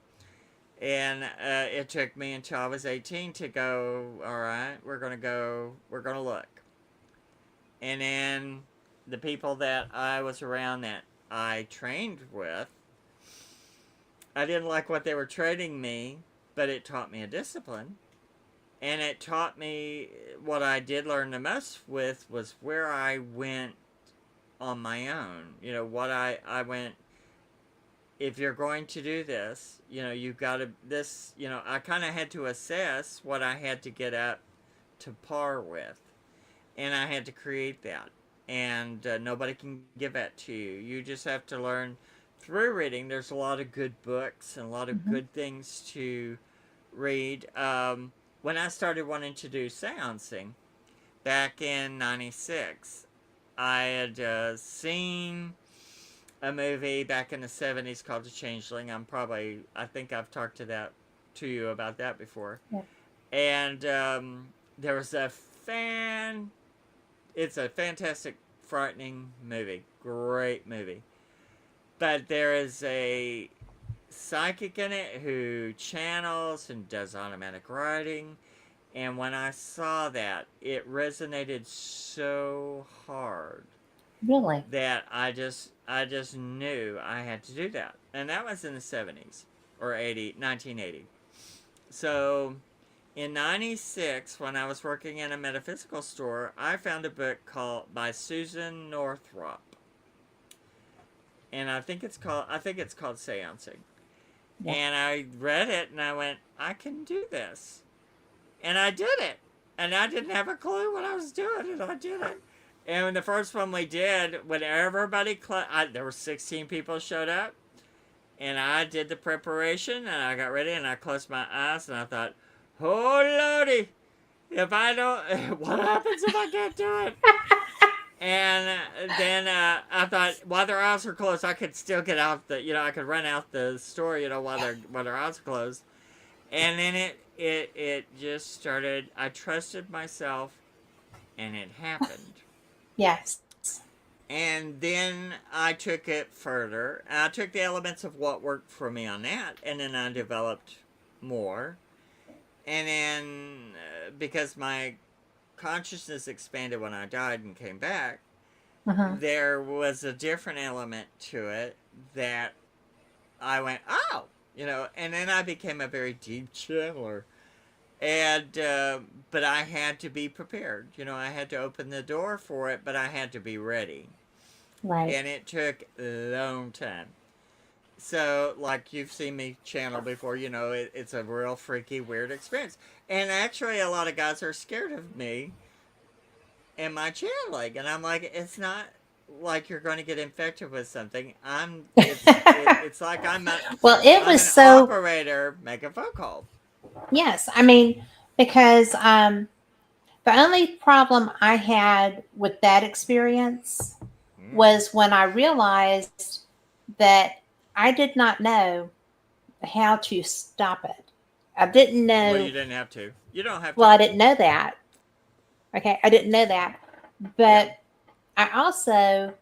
And it took me until I was 18 to go, all right, we're going to look. And then the people that I was around that I trained with, I didn't like what they were training me, but it taught me a discipline. And it taught me what I did learn the most with was where I went on my own. What I went, if you're going to do this, you've got to, I kind of had to assess what I had to get up to par with. And I had to create that. And nobody can give that to you. You just have to learn through reading. There's a lot of good books and a lot of Mhm. good things to read. When I started wanting to do seancing back in '96, I had seen a movie back in the '70s called The Changeling. I think I've talked to you about that before. Yeah. And there was it's a fantastic, frightening movie. Great movie. But there is a psychic in it who channels and does automatic writing. And when I saw that, it resonated so hard Really? that I just knew I had to do that. And that was in the 70s or 1980. So in '96, when I was working in a metaphysical store, I found a book called by Susan Northrop, and I think it's called Seancing. Yeah. And I read it and I went, I can do this, and I did it, and I didn't have a clue what I was doing, and I did it. And when the first one we did, when everybody, there were 16 people showed up, and I did the preparation, and I got ready, and I closed my eyes, and I thought, oh lordy, if I don't, what happens if I can't do it? And then I thought, while their eyes were closed, I could still get out I could run out the store, while their eyes were closed. And then it just started. I trusted myself, and it happened. Yes. And then I took it further. I took the elements of what worked for me on that, and then I developed more. And then because my consciousness expanded when I died and came back, Uh-huh. there was a different element to it that I went, oh, and then I became a very deep channeler. And, but I had to be prepared. I had to open the door for it, but I had to be ready. Right. And it took a long time. So, like you've seen me channel before, it's a real freaky, weird experience. And actually, a lot of guys are scared of me and my channeling, and I'm like, it's not like you're going to get infected with something. It's like Well, it I'm was an so, operator. Make a phone call. yes. I mean, because the only problem I had with that experience Mm. was when I realized that I did not know how to stop it. I didn't Well, you know. didn't have to. You don't have Well, to. I didn't know that. Okay, I didn't know that, Yeah. but I also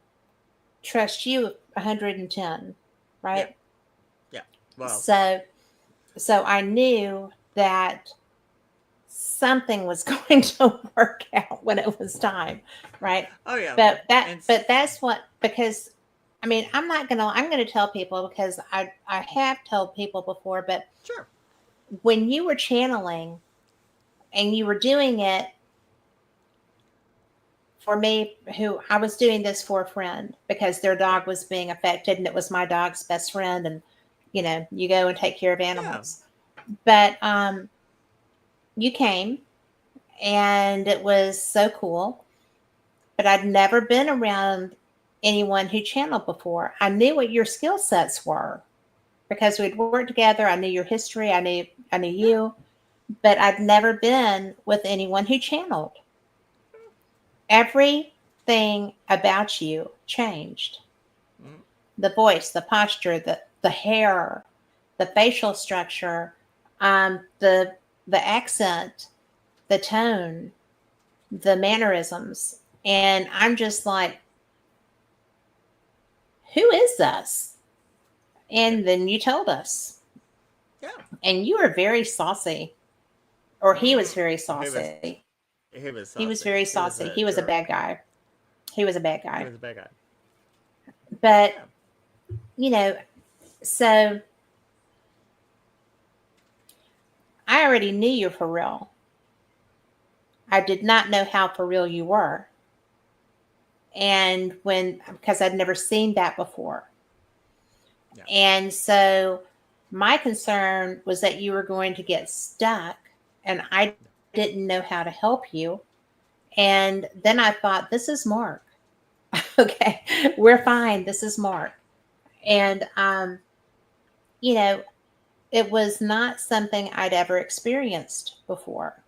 trust you 110, Yeah. right? Yeah. Well. So, so I knew that something was going to work out when it was time, right? Oh yeah. But And that's what, because I mean, I'm gonna tell people, because I have told people before, but sure. when you were channeling and you were doing it for me, who I was doing this for a friend because their Yeah. dog was being affected, and it was my dog's best friend, and you go and take care of Yeah. animals. But you came, and it was so cool. But I'd never been around anyone who channeled before. I knew what your skill sets were because we'd worked together. I knew your history. I knew Yeah. you, but I'd never been with anyone who channeled. Everything about you changed. Mm, The voice, the posture, the hair, the facial structure, the accent, the tone, the mannerisms. And I'm just like, who is this? yeah. And then you told us. Yeah. And you were very saucy. Or he was Mm, very he was. saucy. He was He was saucy. very He was saucy. a He was a bad jerk. guy. He was a bad He guy. was a bad guy. But, Yeah. you know, so I already knew you for real. I did not know how for real you were. And because I'd never seen that before. Yeah. And so my concern was that you were going to get stuck, and I didn't know how to help you. And then I thought, this is Mark. Okay, we're fine. This is Mark. And, you know, it was not something I'd ever experienced before,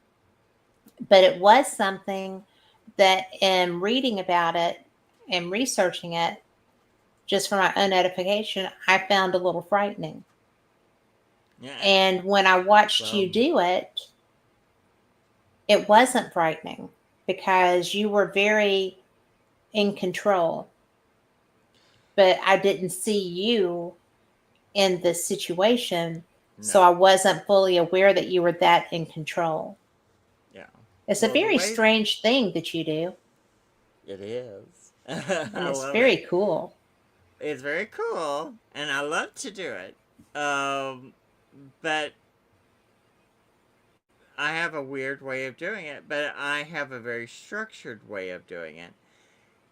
but it was something that in reading about it and researching it, just for my own edification, I found a little frightening. Yeah. And when I watched Well. you do it, it wasn't frightening because you were very in control, but I didn't see you in this situation. No. So I wasn't fully aware that you were that in control. Yeah. It's a Well, the very way strange thing that you do, it is, and I it's love it. very cool. It's very cool, and I love to do it. Um, but I have a weird way of doing it, but I have a very structured way of doing it.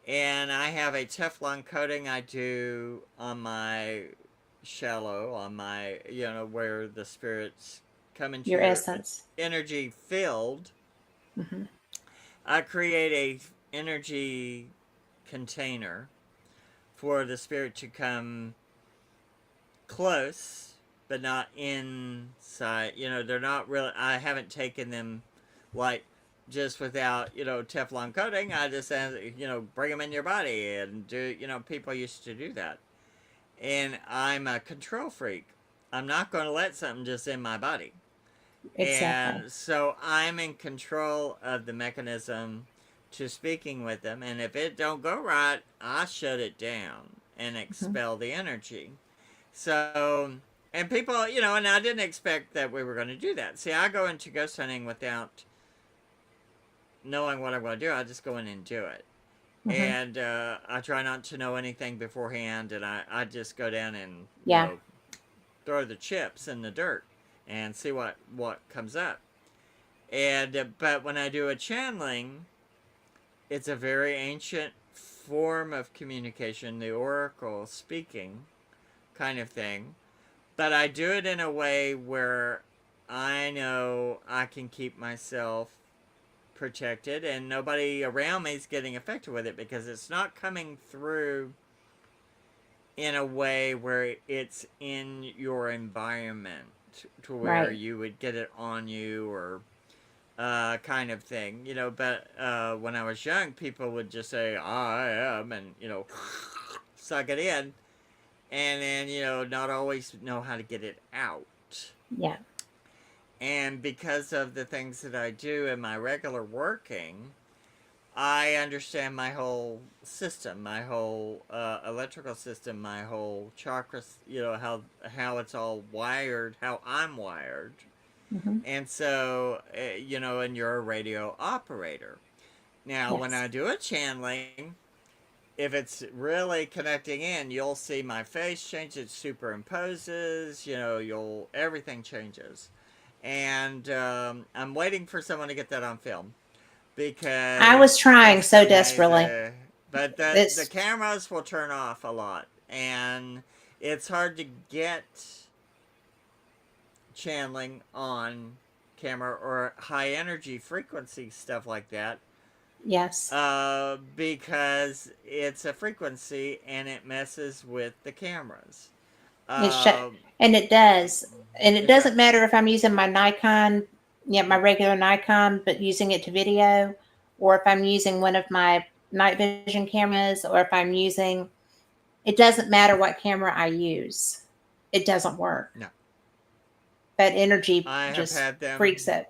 And I have a Teflon coating I do on my shallow, on my, where the spirits come into Your your essence. energy field. Hmm. I create a energy container for the spirit to come close, but not inside. They're not really. I haven't taken them like just without Teflon coating. I just bring them in your body and do. People used to do that, and I'm a control freak. I'm not going to let something just in my body. Exactly. And so I'm in control of the mechanism to speaking with them. And if it don't go right, I shut it down and Hmm. expel the energy. So, and people, and I didn't expect that we were going to do that. See, I go into ghost hunting without knowing what I'm going to do. I just go in and do it. Hmm. And I try not to know anything beforehand. And I just go down and, Yeah. throw the chips in the dirt and see what comes up. And but when I do a channeling, it's a very ancient form of communication, the oracle speaking kind of thing. But I do it in a way where I know I can keep myself protected and nobody around me is getting affected with it because it's not coming through in a way where it's in your environment to where Right. you would get it on you or kind of thing, But when I was young, people would just say, I am, and, suck it in, and then, not always know how to get it out. Yeah. And because of the things that I do in my regular working, I understand my whole system, my whole electrical system, my whole chakras, how it's all wired, how I'm wired. Hmm. And so, and you're a radio operator. Now, when Yes. I do a channeling, if it's really connecting in, you'll see my face change. It superimposes. Everything changes. And I'm waiting for someone to get that on film I was because trying it's so desperately. amazing. But the It's cameras will turn off a lot, and it's hard to get channeling on camera or high energy frequency stuff like that, yes. because it's a frequency and it messes with the cameras. It's sh- Um, and it does. And it it doesn't does. matter if I'm using my Nikon, my regular Nikon, but using it to video, or if I'm using one of my night vision cameras, or if I'm using, it doesn't matter what camera I use. It doesn't work. No, That energy I have just had freaks them. it.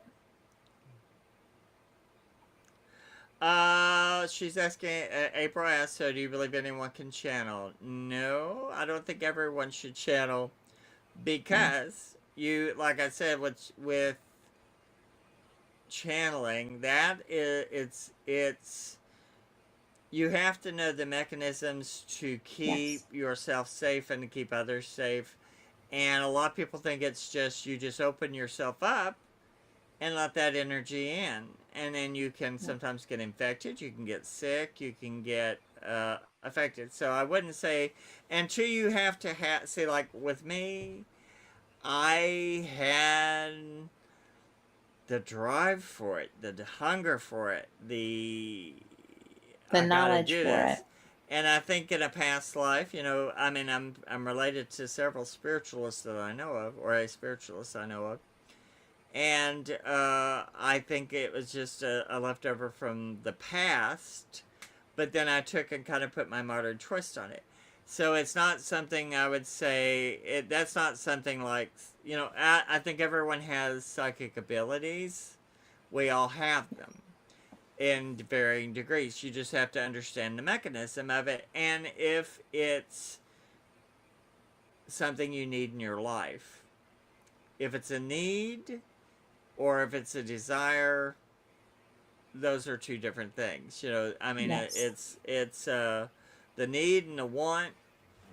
She's asking, April asked, so do you believe anyone can channel? No, I don't think everyone should channel Mm. because like I said, with channeling, that is, it's, you have to know the mechanisms to keep Yes. yourself safe and to keep others safe. And a lot of people think it's just, you just open yourself up and let that energy in. And then you can sometimes get infected, you can get sick, you can get affected. So I wouldn't say, and two, you have to say, like with me, I had the drive for it, the hunger for it, The I gotta knowledge do for it. this. And I think in a past life, I mean, I'm related to several spiritualists that I know of, or a spiritualist I know of, and I think it was just a leftover from the past, but then I took and kind of put my modern twist on it. So it's not something I would say, that's not something like, I think everyone has psychic abilities. We all have them in varying degrees. You just have to understand the mechanism of it. And if it's something you need in your life, if it's a need or if it's a desire, those are two different things. I mean, Yes. it's the need and the want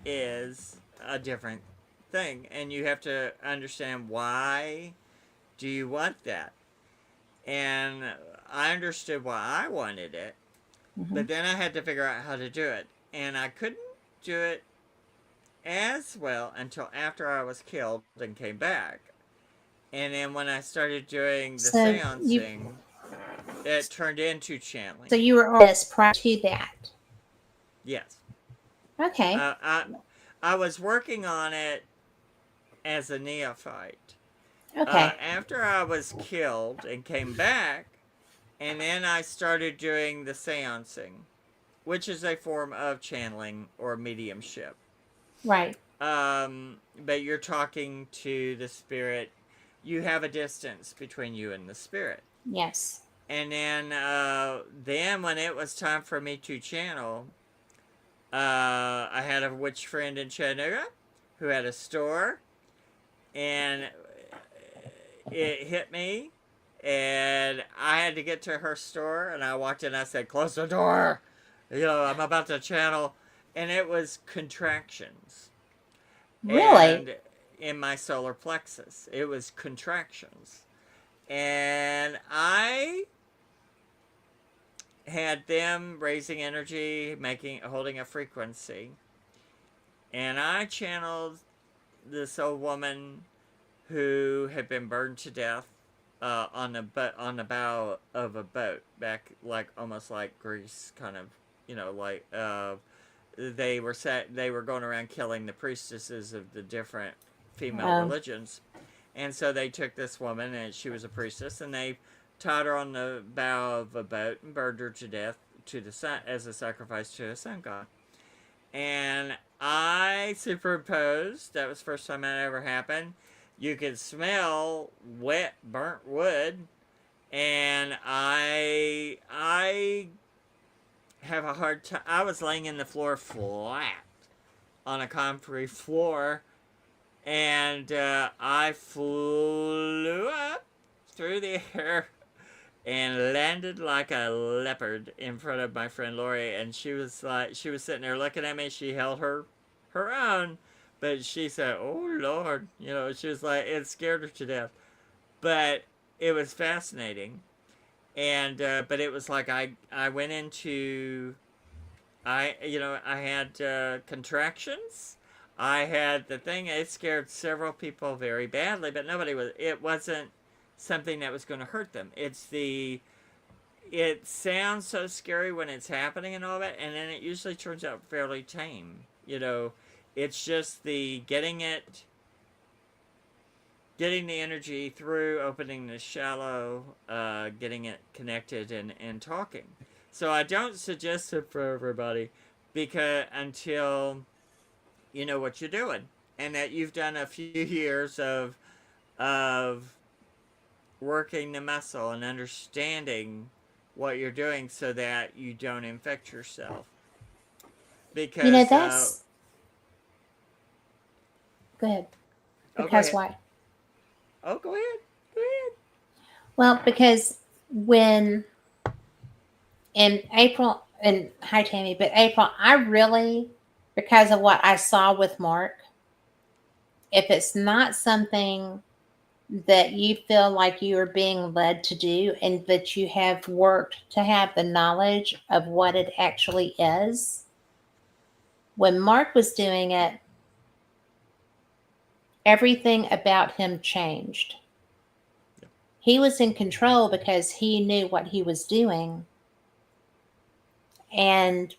is a different thing, and you have to understand why do you want that. And I understood why I wanted it, Hmm. but then I had to figure out how to do it, and I couldn't do it as well until after I was killed and came back. And then when I started doing the So you, seancing, it turned into channeling. so you were on this prior to that. Yes. Okay. Uh, I, I was working on it as a neophyte. Okay. After I was killed and came back, and then I started doing the seancing, which is a form of channeling or mediumship. Right. But you're talking to the spirit. You have a distance between you and the spirit. Yes. And then when it was time for me to channel, I had a witch friend in Chattanooga who had a store, and it hit me, and I had to get to her store, and I walked in, I said, close the door, I'm about to channel, and it was contractions, Really? and in my solar plexus, it was contractions, and I had them raising energy, holding a frequency, and I channeled this old woman who had been burned to death on the bow of a boat back, like almost like Greece, kind of, like they were going around killing the priestesses of the different female Um, religions, and so they took this woman, and she was a priestess, and they tied her on the bow of a boat and burned her to death to the sun as a sacrifice to a sun god. And I superimposed. That was the first time that ever happened. you could smell wet, burnt wood, and I have a hard time. I was laying in the floor flat on a concrete floor, and I flew up through the air and landed like a leopard in front of my friend Lori. And she was sitting there looking at me. She held her own, but she said, "Oh Lord," she was like, it scared her to death. But it was fascinating, and but it was like I went into I had contractions. I had the thing. It scared several people very badly, but nobody was. It wasn't something that was going to hurt them. It sounds so scary when it's happening and all that, and then it usually turns out fairly tame. It's just the getting the energy through, opening the shallow, getting it connected, and talking. So I don't suggest it for everybody, because until you know what you're doing, and that you've done a few years of working the muscle and understanding what you're doing so that you don't infect yourself. You know, Because that's go ahead. oh, go Because ahead. why? Oh, go ahead. Go ahead. Well, because when in April, and hi Tammy, but April, I really, because of what I saw with Mark, if it's not something that you feel like you are being led to do and that you have worked to have the knowledge of what it actually is, when Mark was doing it, everything about him changed. He was in control because he knew what he was doing. And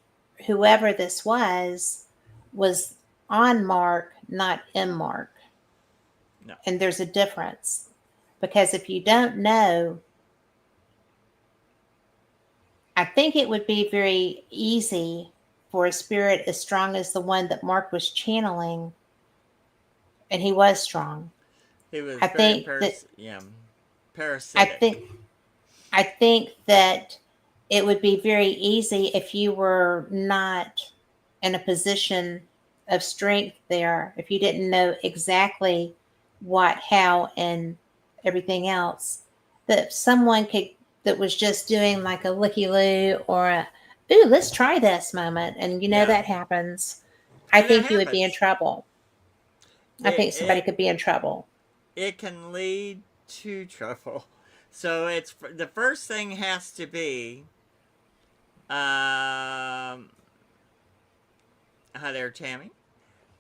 whoever this was on Mark, not in Mark. No. And there's a difference. Because if you don't know, I think it would be very easy for a spirit as strong as the one that Mark was channeling, and he was strong. He was I very think that I parasitic. think I think that it would be very easy if you were not in a position of strength there, if you didn't know exactly what, how, and everything else, that someone could, that was just doing like a looky loo or a, ooh, let's try this moment, and Yeah, that happens. I and that think you would be in happens. trouble. I It think somebody it could be in trouble. it can lead to trouble. So it's the first thing has to be, hi there, Tammy.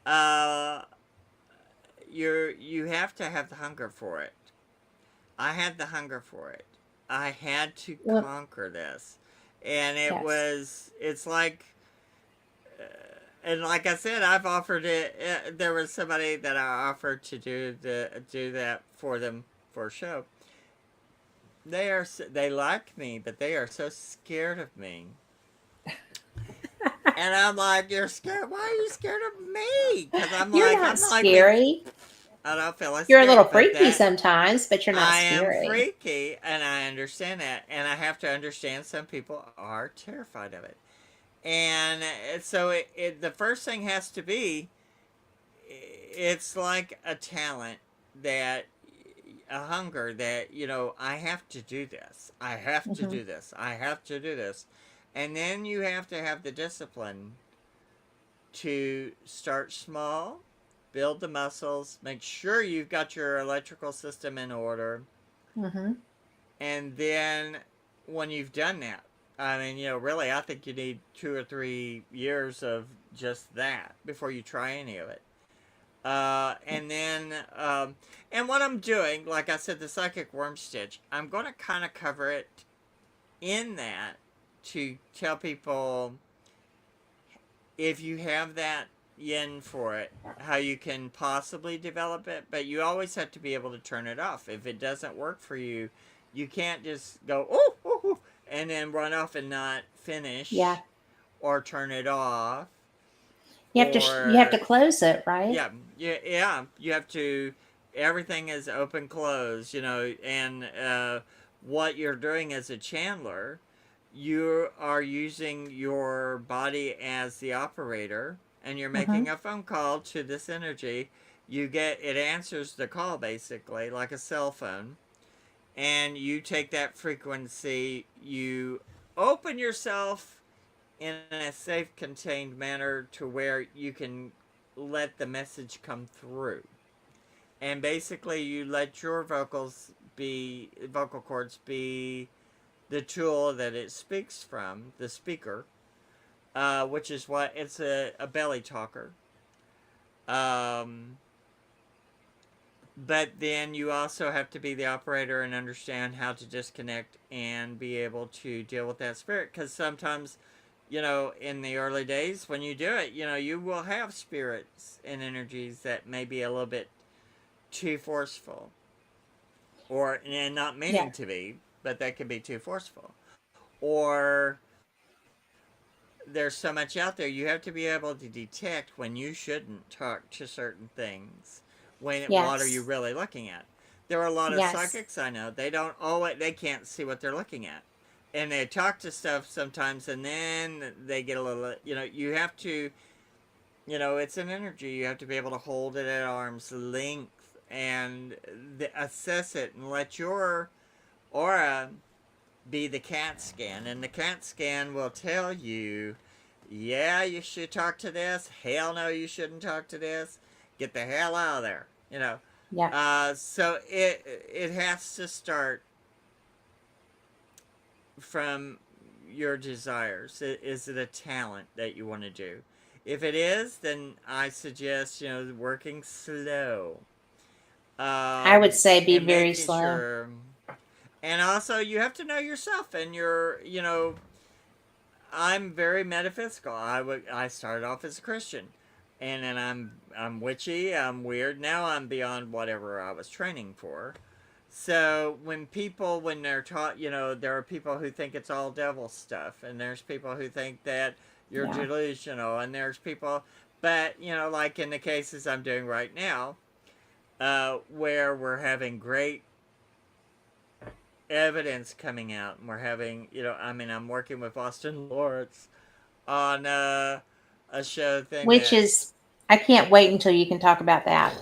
Uh, you have to have the hunger for it. I had the hunger for it. I had to Well, conquer this, and yes. it's like, and like I said, I've offered it. There was somebody that I offered to do that for them for a show. They like me, but they are so scared of me. And I'm like, you're scared? Why are you scared of me? Because You're not I'm like being, scary. I don't feel like You're a little scary, but freaky that sometimes, but you're not I am scary. freaky, and I understand that, and I have to understand some people are terrified of it, and so the first thing has to be, it's like a talent, that a hunger that I have to do this. I have to Hmm. do this. I have to do this. And then you have to have the discipline to start small, build the muscles, make sure you've got your electrical system in order, Hmm. and then when you've done that, I mean, really, I think you need 2 or 3 years of just that before you try any of it. And then, and what I'm doing, like I said, the psychic worm stitch, I'm going to kind of cover it in that, to tell people, if you have that yin for it, how you can possibly develop it, but you always have to be able to turn it off. If it doesn't work for you, you can't just go, oh, oh, oh, and then run off and not Yeah. finish, or turn it off, You have to or close it, right? yeah, yeah, yeah, you have to. everything is open close, and what you're doing as a channeler, you are using your body as the operator, and you're Mm-hmm. making a phone call to this energy. You get it answers the call basically like a cell phone, and you take that frequency, you open yourself in a safe, contained manner to where you can let the message come through. And basically, you let your vocal cords be the tool that it speaks from, the speaker, which is what it's a belly talker. Um, but then you also have to be the operator and understand how to disconnect and be able to deal with that spirit, because sometimes, in the early days when you do it, you will have spirits and energies that may be a little bit too forceful, or and not Yeah. meaning to be, but that can be too forceful. Or there's so much out there, you have to be able to detect when you shouldn't talk to certain things. What are you Yes. really looking at? There are a lot of Yes. psychics I know. They can't see what they're looking at. And they talk to stuff sometimes, and then they get a little, you have to, it's an energy. You have to be able to hold it at arm's length and assess it and let your aura be the CAT scan. And the CAT scan will tell you, yeah, you should talk to this. Hell no, you shouldn't talk to this. Get the hell out of there. Yeah. So it has to start from your desires. Is it a talent that you want to do? If it is, then I suggest working slow, I would say be and very making slow. sure. And also, you have to know yourself, and I'm very metaphysical. I started off as a Christian, and then I'm witchy. I'm weird. Now I'm beyond whatever I was training for. So when they're taught, there are people who think it's all devil stuff, and there's people who think that you're Yeah. delusional, and there's people, but like in the cases I'm doing right now, where we're having great evidence coming out, and we're having, I mean, I'm working with Austin Lawrence on a show thing Which that is, I can't wait until you can talk about that.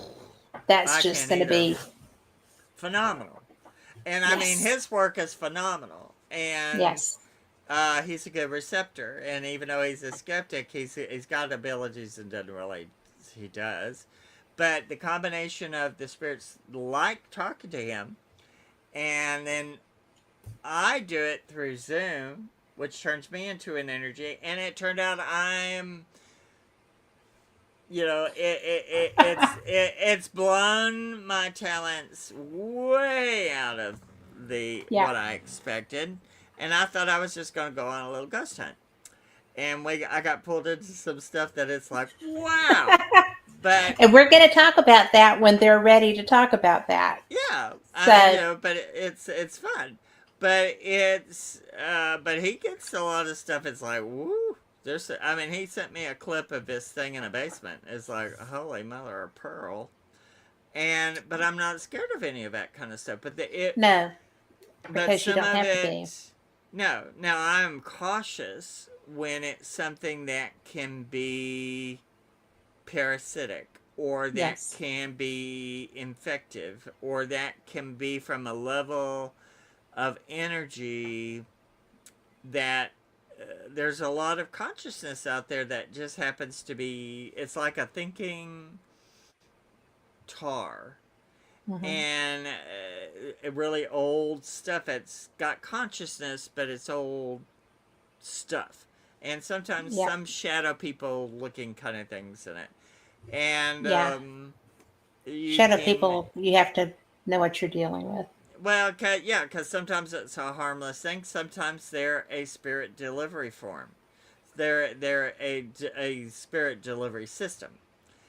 That's I just can't going to either. be, Phenomenal. And I mean, yes. his work is phenomenal. And Yes. he's a good receptor. And even though he's a skeptic, he's got abilities and doesn't really, he does. But the combination of the spirits like talking to him, and then I do it through Zoom, which turns me into an energy. And it turned out it's blown my talents way out of the Yeah. what I expected, and I thought I was just going to go on a little ghost hunt, and I got pulled into some stuff that it's like wow, but And we're going to talk about that when they're ready to talk about that. yeah, I mean, So, but it's fun, but but he gets a lot of stuff. It's like woo. I mean, he sent me a clip of this thing in a basement. It's like, holy mother of pearl. But I'm not scared of any of that kind of stuff. no, But because you some don't of have to be. it, no. Now I'm cautious when it's something that can be parasitic, or that Yes. can be infective, or that can be from a level of energy that there's a lot of consciousness out there that just happens to be, it's like a thinking tar, Hmm. and really old stuff that's got consciousness, but it's old stuff. And sometimes Yeah. some shadow people looking kind of things in it. And Yeah. you Shadow can, people, you have to know what you're dealing with. well, yeah, because sometimes it's a harmless thing. Sometimes they're a spirit delivery form. They're a spirit delivery system.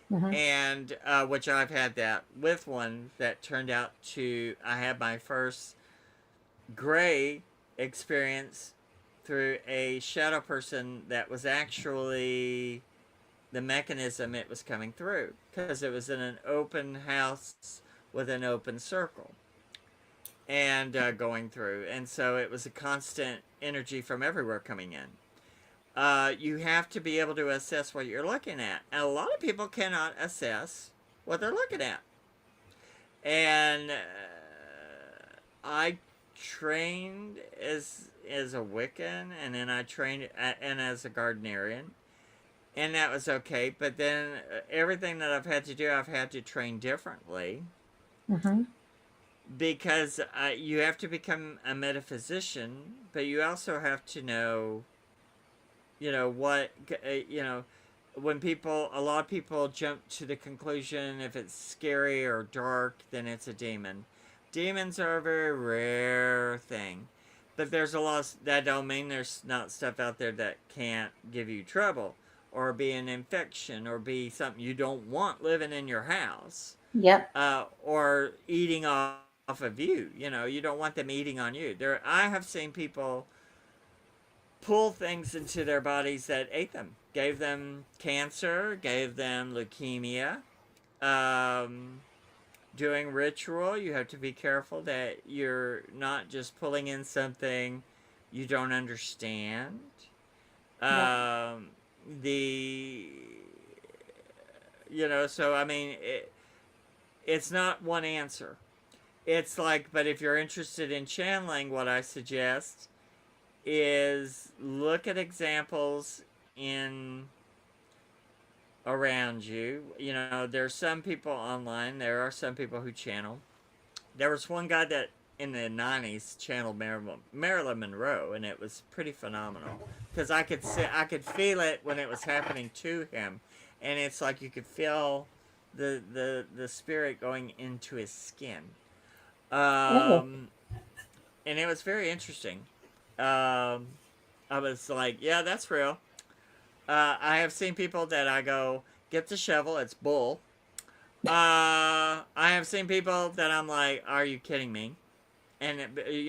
Hmm. And which I've had that with one that turned out to, I had my first gray experience through a shadow person that was actually the mechanism it was coming through, because it was in an open house with an open circle and going through. And so it was a constant energy from everywhere coming in. You have to be able to assess what you're looking at. And a lot of people cannot assess what they're looking at. And I trained as a Wiccan, and then I trained and as a Gardnerian, and that was okay. But then everything that I've had to do, I've had to train differently Mm-hmm. because you have to become a metaphysician, but you also have to know, what when a lot of people jump to the conclusion if it's scary or dark, then it's a demon. Demons are a very rare thing, but there's a lot that don't mean there's not stuff out there that can't give you trouble or be an infection or be something you don't want living in your house, Yep. or eating off of you. You don't want them eating on you. I have seen people pull things into their bodies that ate them, gave them cancer, gave them leukemia. Um, Doing ritual, you have to be careful that you're not just pulling in something you don't understand. Yep. Um, the so I mean, it's not one answer. It's like, but if you're interested in channeling, what I suggest is look at examples in around you. There's some people online. There are some people who channel. There was one guy that in the 90s channeled Marilyn Monroe, and it was pretty phenomenal because I could feel it when it was happening to him, and it's like you could feel the spirit going into his skin. Oh. And it was very interesting. I was like, yeah, that's real. I have seen people that I go, get the shovel, it's bull. I have seen people that I'm like, are you kidding me? And,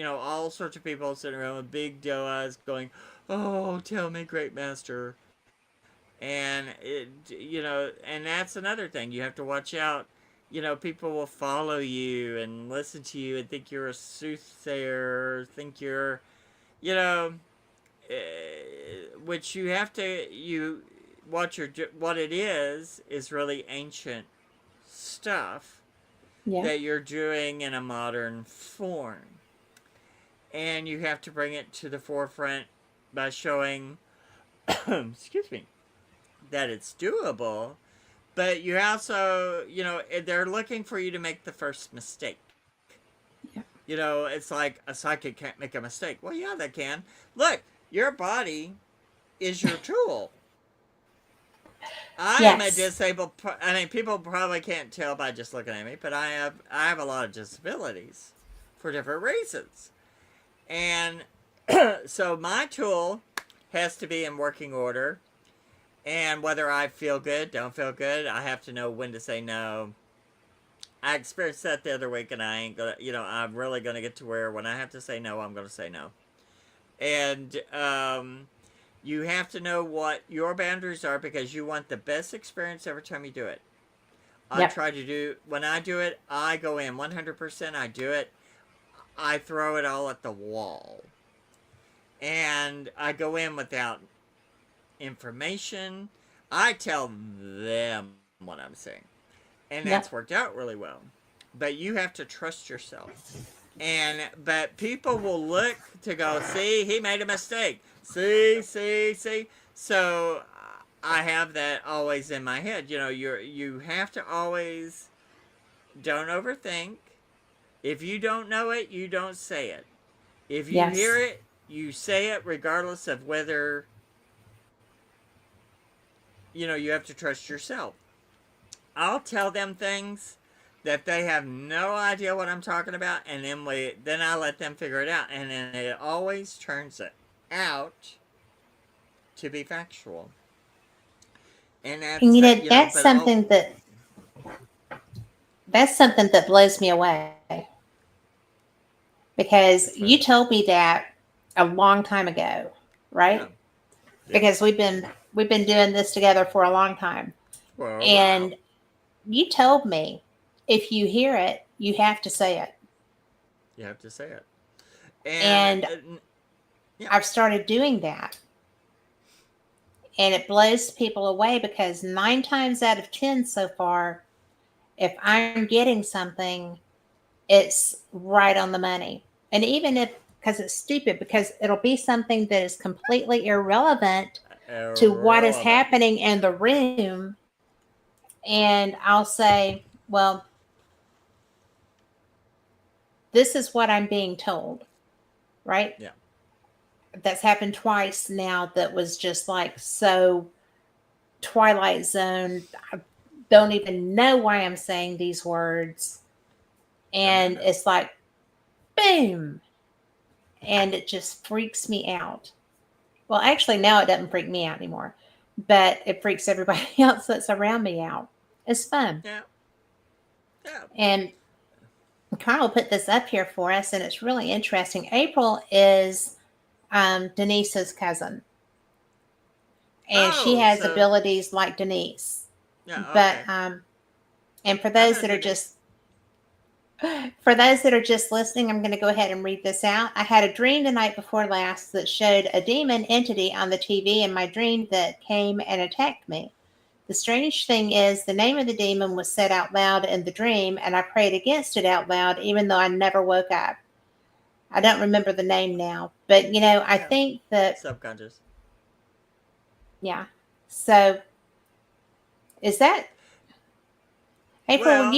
all sorts of people sitting around with big doe eyes going, oh, tell me, great master. And that's another thing. You have to watch out. People will follow you and listen to you and think you're a soothsayer, think you're, you know, which you have to what it is really ancient stuff Yeah. that you're doing in a modern form, and you have to bring it to the forefront by showing excuse me, that it's doable. But you also, they're looking for you to make the first mistake. Yeah. It's like a psychic can't make a mistake. Well, yeah, they can. Look, your body is your tool. I am a Yes. disabled. I mean, people probably can't tell by just looking at me, but I have a lot of disabilities for different reasons, and so my tool has to be in working order. And whether I feel good, don't feel good, I have to know when to say no. I experienced that the other week, and I ain't gonna. I'm really gonna get to where when I have to say no, I'm gonna say no. And you have to know what your boundaries are because you want the best experience every time you do it. I Yep. try to do when I do it, I go in 100%. I do it. I throw it all at the wall, and I go in without information. I tell them what I'm saying, and that's Yep. worked out really well. But you have to trust yourself. But people will look to go, see, he made a mistake. See. So I have that always in my head. You have to always don't overthink. If you don't know it, you don't say it. If you hear Yes. it, you say it regardless of whether you have to trust yourself. I'll tell them things that they have no idea what I'm talking about, and then I let them figure it out, and then it always turns it out to be factual. And And that's but oh, that's something that blows me away because that's you right. told me that a long time ago, right? Yeah, yeah, Because we've been doing this together for a long time. for a while. And you told me if you hear it, you have to say it. You have to say it. And And yeah, I've started doing that. And it blows people away because 9 times out of 10 so far, if I'm getting something, it's right on the money. And even if, because it's stupid, because it'll be something that is completely irrelevant to what is irrelevant. happening in the room. And I'll say, well, this is what I'm being told, right? Yeah. That's happened twice now that was just like so Twilight Zone. I don't even know why I'm saying these words. And Tremendous. it's like, boom. And it just freaks me out. Well, actually, now it doesn't freak me out anymore, but it freaks everybody else that's around me out. It's fun. Yeah. Yeah. And Kyle put this up here for us, and it's really interesting. April is Denise's cousin, and she Oh, has so abilities like Denise. yeah. But Okay. and I know Denise. for those that are just listening, I'm going to go ahead and read this out. I had a dream the night before last that showed a demon entity on the TV in my dream that came and attacked me. The strange thing is, the name of the demon was said out loud in the dream, and I prayed against it out loud, even though I never woke up. I don't remember the name now, but I Yeah. think that, Subconscious. yeah. So, is that April? Well,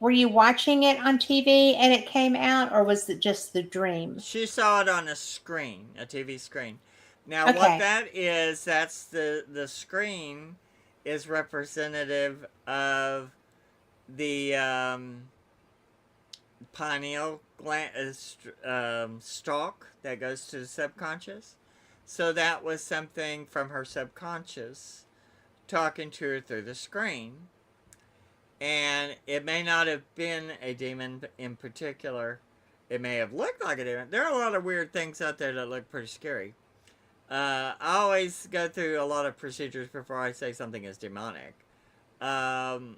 Were you watching it on TV and it came out, or was it just the dream? she saw it on a screen, a TV screen. Now, what Okay, that is, that's the screen is representative of the pineal gland stalk that goes to the subconscious. So that was something from her subconscious talking to her through the screen. And it may not have been a demon in particular. It may have looked like a demon. There are a lot of weird things out there that look pretty scary. I always go through a lot of procedures before I say something is demonic. Um,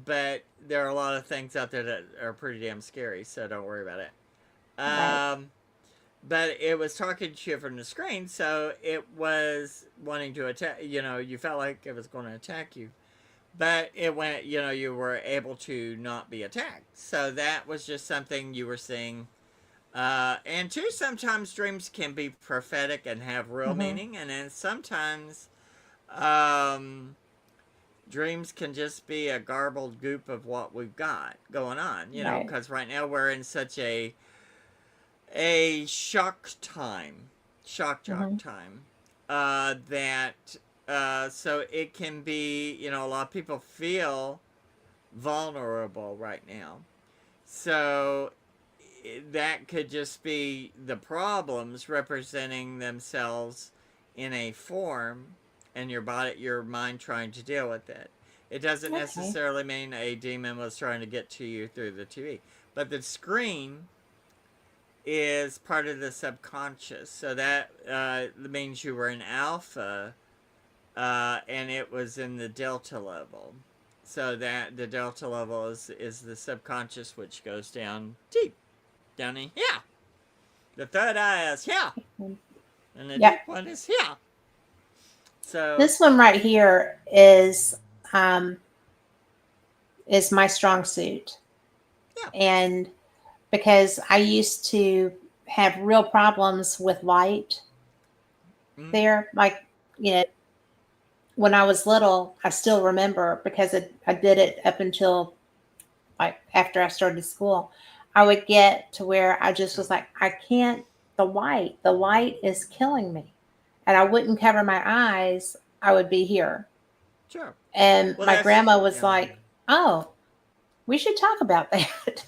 but there are a lot of things out there that are pretty damn scary, so don't worry about it. right. But it was talking to you from the screen, so it was wanting to attack. You felt like it was going to attack you, but it went. You were able to not be attacked. So that was just something you were seeing. And two, sometimes dreams can be prophetic and have real Mm-hmm. meaning, and then sometimes um, dreams can just be a garbled goop of what we've got going on. Right. Because right now we're in such a shock jock Mm-hmm. time, that so it can be, a lot of people feel vulnerable right now. So that could just be the problems representing themselves in a form, and your mind trying to deal with it. It doesn't Okay. necessarily mean a demon was trying to get to you through the TV, but the screen is part of the subconscious. So that means you were in alpha, and it was in the delta level. So that the delta level is the subconscious, which goes down deep, down in here. The third eye is here, and the Yep. deep one is here. So This one right here is my strong suit, yeah, and because I used to have real problems with light mm, there, like you know, when I was little, I still remember because I did it up until like after I started school. I would get to where I just yeah, was like, I can't. The light is killing me, and I wouldn't cover my eyes. I would be here, sure. and Well, my that's grandma was yeah, like, "Oh, we should talk about that."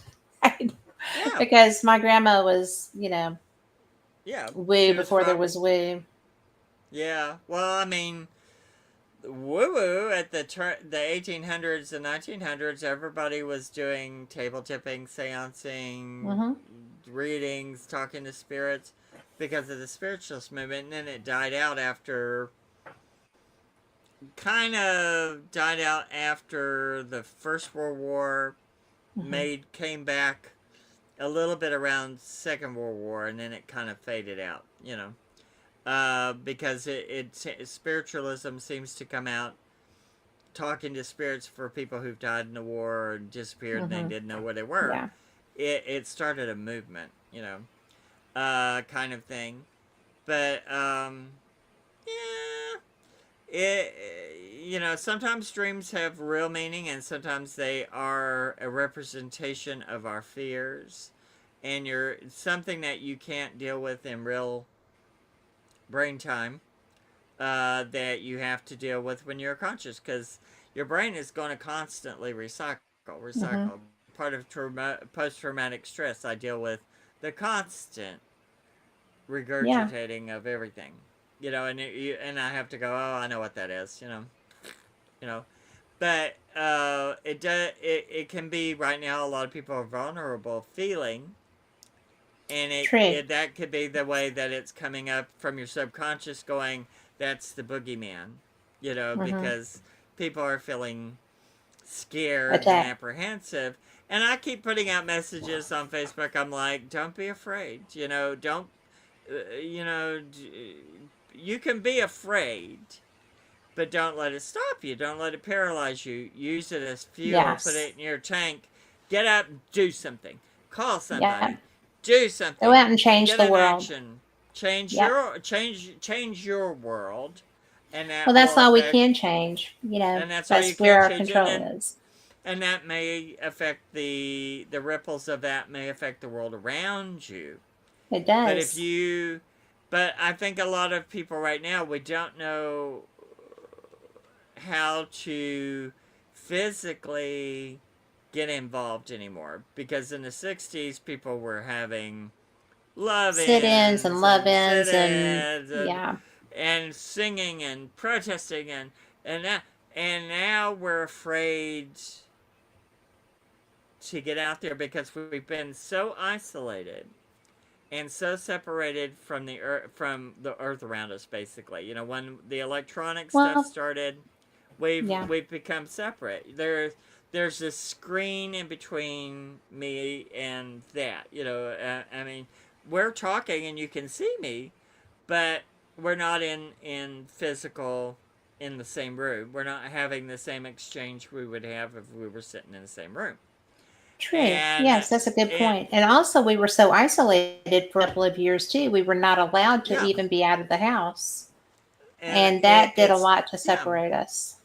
yeah, Because my grandma was, yeah. woo She was before there from was woo. yeah. Well, I mean, woo woo at the 1800s and 1900s, everybody was doing table tipping, seancing, Hmm. readings, talking to spirits because of the spiritualist movement, and then it died out after kind of died out after the First World War, Hmm. came back a little bit around Second World War, and then it kind of faded out. Because spiritualism seems to come out talking to spirits for people who've died in the war or disappeared and they Hmm. didn't know where they were. Yeah. It started a movement, kind of thing. But yeah, it sometimes dreams have real meaning and sometimes they are a representation of our fears, and you're something that you can't deal with in real brain time, that you have to deal with when you're conscious, because your brain is going to constantly Hmm. recycle. Part of post-traumatic stress, I deal with the constant Yeah. regurgitating of everything, and I have to go, oh, I know what that is, you know. But it can be right now. A lot of people are vulnerable feeling, and True. that could be the way that it's coming up from your subconscious, going, that's the boogeyman, Hmm. because people are feeling scared and Attack. apprehensive. And I keep putting out messages on Facebook. I'm like, don't be afraid. Don't, you know, you can be afraid, but don't let it stop you. Don't let it paralyze you. Use it as fuel. Put Yes. it in your tank. Get up, do something. Call Yep. somebody. Do Go something. out and change Get the in world. action. Change Yep. your change your world, and Well, that that's will all we affect. can change. And that's all you That's where can our change, and control then is. and that may affect the ripples of that may affect the world around you. It But if does. you, but I think a lot of people right now, we don't know how to physically get involved anymore, because in the 60s people were having Sit-ins and love-ins and love-ins and sit-ins yeah. and singing and protesting, and that, and now we're afraid to get out there because we've been so isolated and so separated from the earth around us. Basically, when the electronic stuff Well, started, we've yeah. we've become separate. There's this screen in between me and that. I mean, we're talking and you can see me, but we're not in physical in the same room. We're not having the same exchange we would have if we were sitting in the same room. True. And Yes, that's a good and point. And also, we were so isolated for a couple of years too. We were not allowed to yeah, even be out of the house. and And that did a it's lot to yeah, separate us.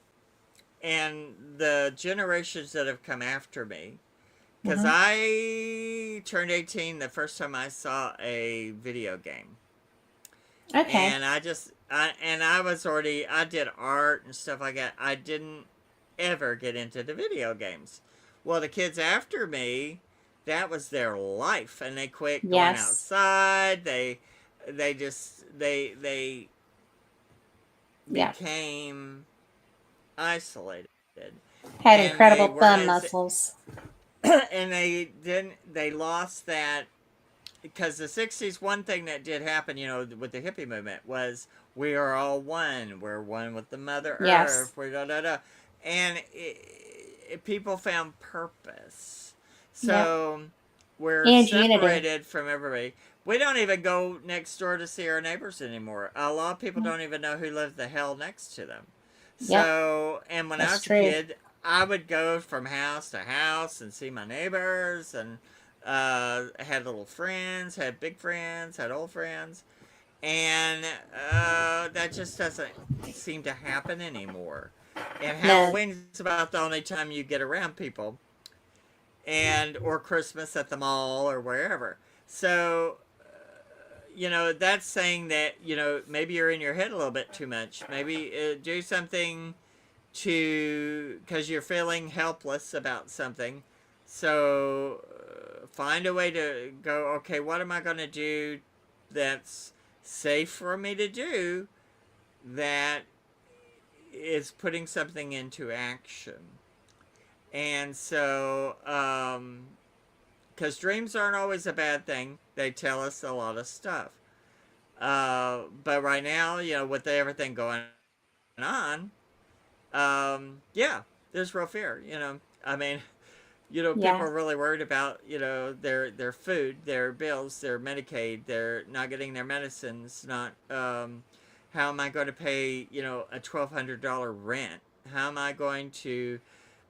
and the generations that have come after me, because Hmm. I turned 18 the first time I saw a video game, Okay. and I was already, I did art and stuff like that. I didn't ever get into the video games. Well, the kids after me, that was their life, and they quit going Yes. outside. They Yeah. became isolated, Had and they incredible weren't thumb as muscles. and they lost that, because the 60s, one thing that did happen, with the hippie movement, was we are all one. We're one with the Mother Yes. Earth. We're da da da. And people found purpose. Yep. So we're And unity. separated from everybody. We don't even go next door to see our neighbors anymore. A lot of people don't even know who lives the hell next to them. Yep. So, and when I That's was a true. kid, I would go from house to house and see my neighbors, and had little friends, had big friends, had old friends, and that just doesn't seem to happen anymore. And No. Halloween's about the only time you get around people, and or Christmas at the mall or wherever. So that's saying that maybe you're in your head a little bit too much. Maybe do something to, because you're feeling helpless about something. So find a way to go, okay, what am I going to do that's safe for me to do, that is putting something into action. And so because dreams aren't always a bad thing, they tell us a lot of stuff. But right now, with everything going on, yeah, there's real fear. I mean, People Yeah. are really worried about, their food, their bills, their Medicaid, they're not getting their medicines, not, how am I going to pay, a $1,200 rent? How am I going to,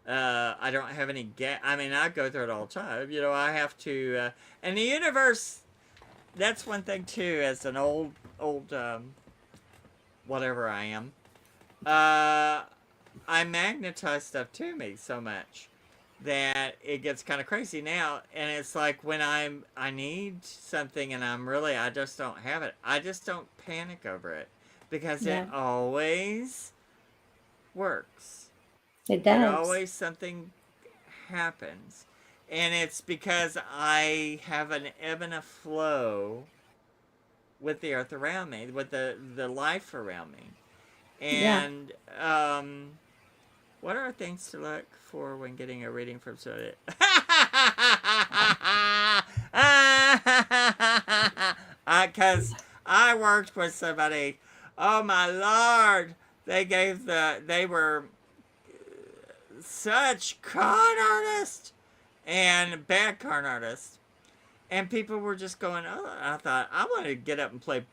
I don't have any gas. I mean, I go through it all the time. I have to, and the universe, that's one thing too, as an old, whatever I am, I magnetize stuff to me so much that it gets kind of crazy now. And it's like when I need something and I just don't have it, I just don't panic over it, because it Yeah. always works. It It does. always, something happens. And it's because I have an ebb and a flow with the earth around me, with the life around me. Yeah. And what are things to look for when getting a reading from somebody? Because I worked with somebody. Oh my lord! They were such con artists and bad con artists, and people were just going. Oh, I thought I want to get up and play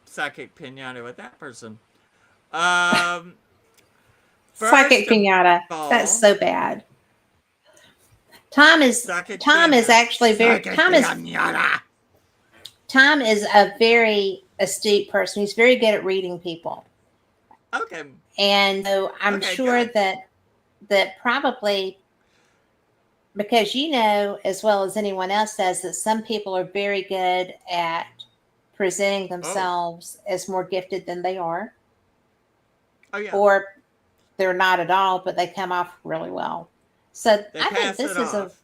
psychic pinata with that person. Um, First Psychic of pinata. That's all, so bad. Tom is psychic Tom is piñata. actually very Psychic piñata. Tom is a very astute person. He's very good at reading people. Okay. And so I'm Okay, sure good. that probably because you know as well as anyone else does that some people are very good at presenting Oh. themselves as more gifted than they are, Oh, yeah. or they're not at all, but they come off really well. So They pass it off.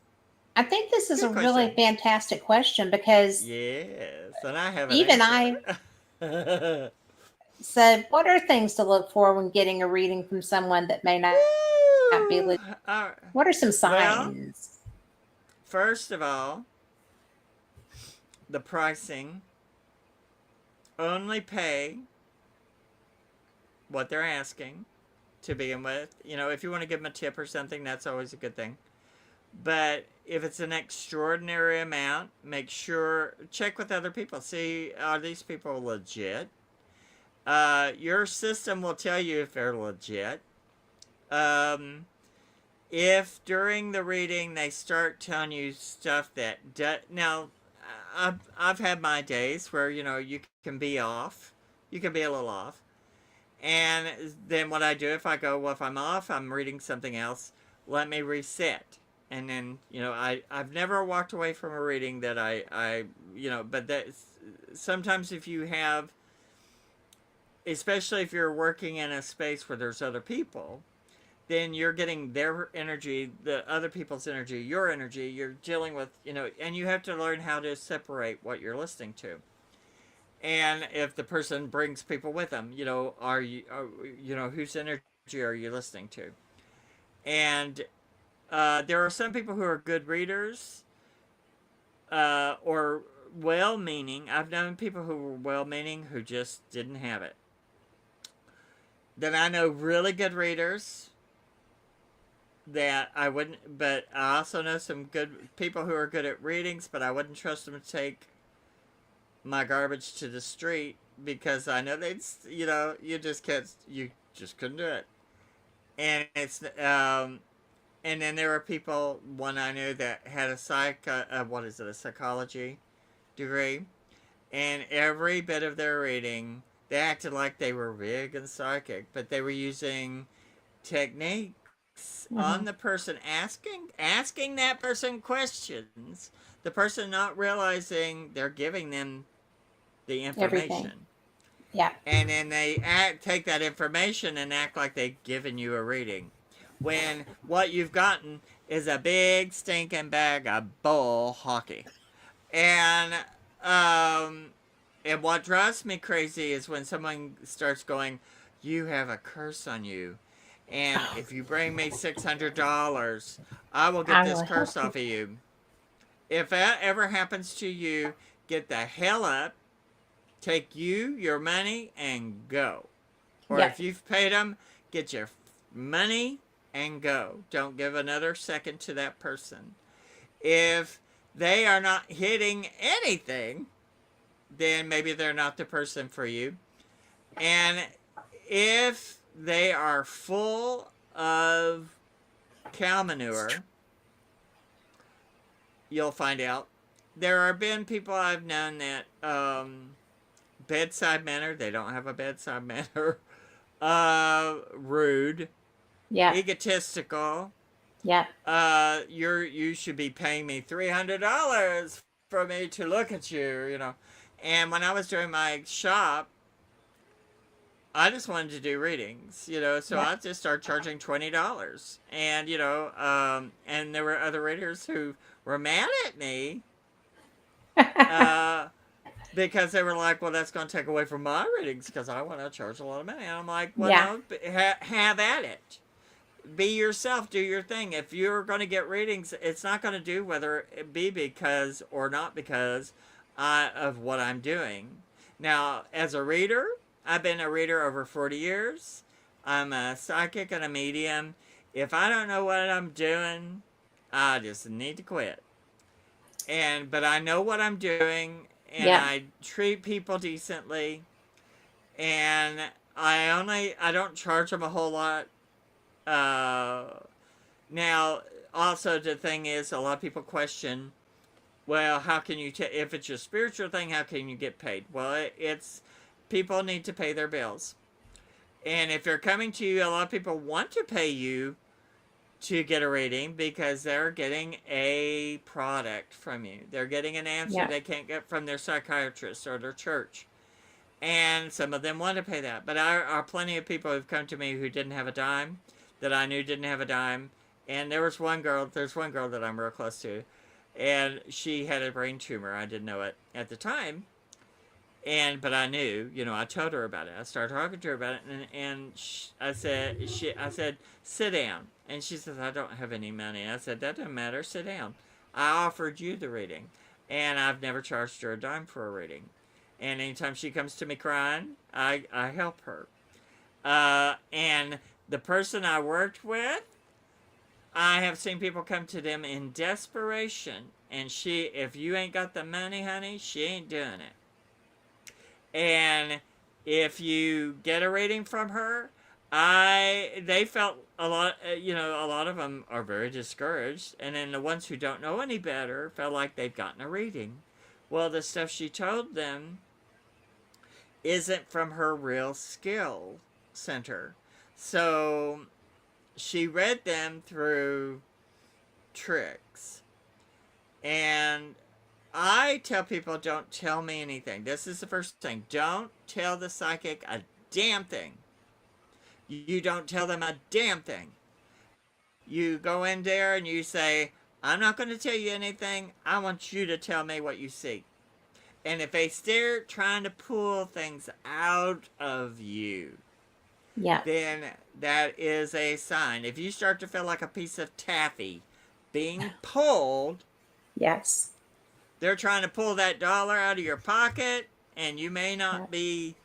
I think this is a Good really question. fantastic question because Yes, and I have an even answer. I said, what are things to look for when getting a reading from someone that may not be Woo! legit? What are some Well, signs? first of all, the pricing. Only pay what they're asking to begin with. If you want to give them a tip or something, that's always a good thing. But if it's an extraordinary amount, make sure, check with other people. See, are these people legit? Your system will tell you if they're legit. Um, if during the reading they start telling you stuff now, I've had my days where you can be off, you can be a little off, and then what I do, if I go, well, if I'm off, I'm reading something else, let me reset. And then, I've never walked away from a reading that but that sometimes if you have, especially if you're working in a space where there's other people, then you're getting their energy, the other people's energy, your energy, you're dealing with, and you have to learn how to separate what you're listening to. And if the person brings people with them, whose energy are you listening to? And there are some people who are good readers, or well meaning. I've known people who were well meaning who just didn't have it. Then I know really good readers that I wouldn't, but I also know some good people who are good at readings, but I wouldn't trust them to take my garbage to the street, because I know they'd, you just couldn't do it. And and then there were people, one I knew that had a psychology degree, and every bit of their reading, they acted like they were big and psychic, but they were using techniques on the Mm-hmm. person, asking that person questions, the person not realizing they're giving them the Everything. information, Yeah. and then they take that information and act like they've given you a reading, when what you've gotten is a big stinking bag of bull hockey. And um, and what drives me crazy is when someone starts going, "You have a curse on you, and Oh, if you bring me $600, I will get I this will help curse you. off of you." If that ever happens to you, get the hell up, take you, your money, and go. Or Yep. if you've paid them, get your money and go. Don't give another second to that person. If they are not hitting anything, then maybe they're not the person for you. And if they are full of cow manure, you'll find out. There have been people I've known that bedside manner, they don't have a bedside manner, rude, Yeah. egotistical. Yeah. You should be paying me $300 for me to look at you. And when I was doing my shop, I just wanted to do readings, so Yeah. I just started charging $20. And there were other readers who were mad at me uh, because they were like, well, that's going to take away from my readings because I want to charge a lot of money. And I'm like, well, Yeah. no, have at it. Be yourself, do your thing. If you're going to get readings, it's not going to do whether it be because or not because of what I'm doing. Now, as a reader, I've been a reader over 40 years. I'm a psychic and a medium. If I don't know what I'm doing, I just need to quit. But I know what I'm doing, and Yeah. I treat people decently, and I don't charge them a whole lot. Uh, Now, also the thing is, a lot of people question, well, how can you, if it's your spiritual thing, how can you get paid? Well, it's people need to pay their bills. And if they're coming to you, a lot of people want to pay you to get a reading because they're getting a product from you. They're getting an answer Yeah. they can't get from their psychiatrist or their church. And some of them want to pay that. But there are plenty of people who've come to me who didn't have a dime, that I knew didn't have a dime. And there's one girl that I'm real close to, and she had a brain tumor. I didn't know it at the time, but I knew. I told her about it. I started talking to her about it, I said, sit down. And she says, I don't have any money. I said, that doesn't matter. Sit down. I offered you the reading, and I've never charged her a dime for a reading. And anytime she comes to me crying, I help her. And the person I worked with, I have seen people come to them in desperation, and if you ain't got the money, honey, she ain't doing it. And if you get a reading from her, they felt a lot of them are very discouraged, and then the ones who don't know any better felt like they've gotten a reading. Well, the stuff she told them isn't from her real skill center. So she read them through tricks. And I tell people, don't tell me anything. This is the first thing. Don't tell the psychic a damn thing. You don't tell them a damn thing. You go in there and you say, I'm not going to tell you anything. I want you to tell me what you see. And if they start trying to pull things out of you, Yeah. then that is a sign. If you start to feel like a piece of taffy being pulled, Yes. they're trying to pull that dollar out of your pocket, and you may Yeah. not be.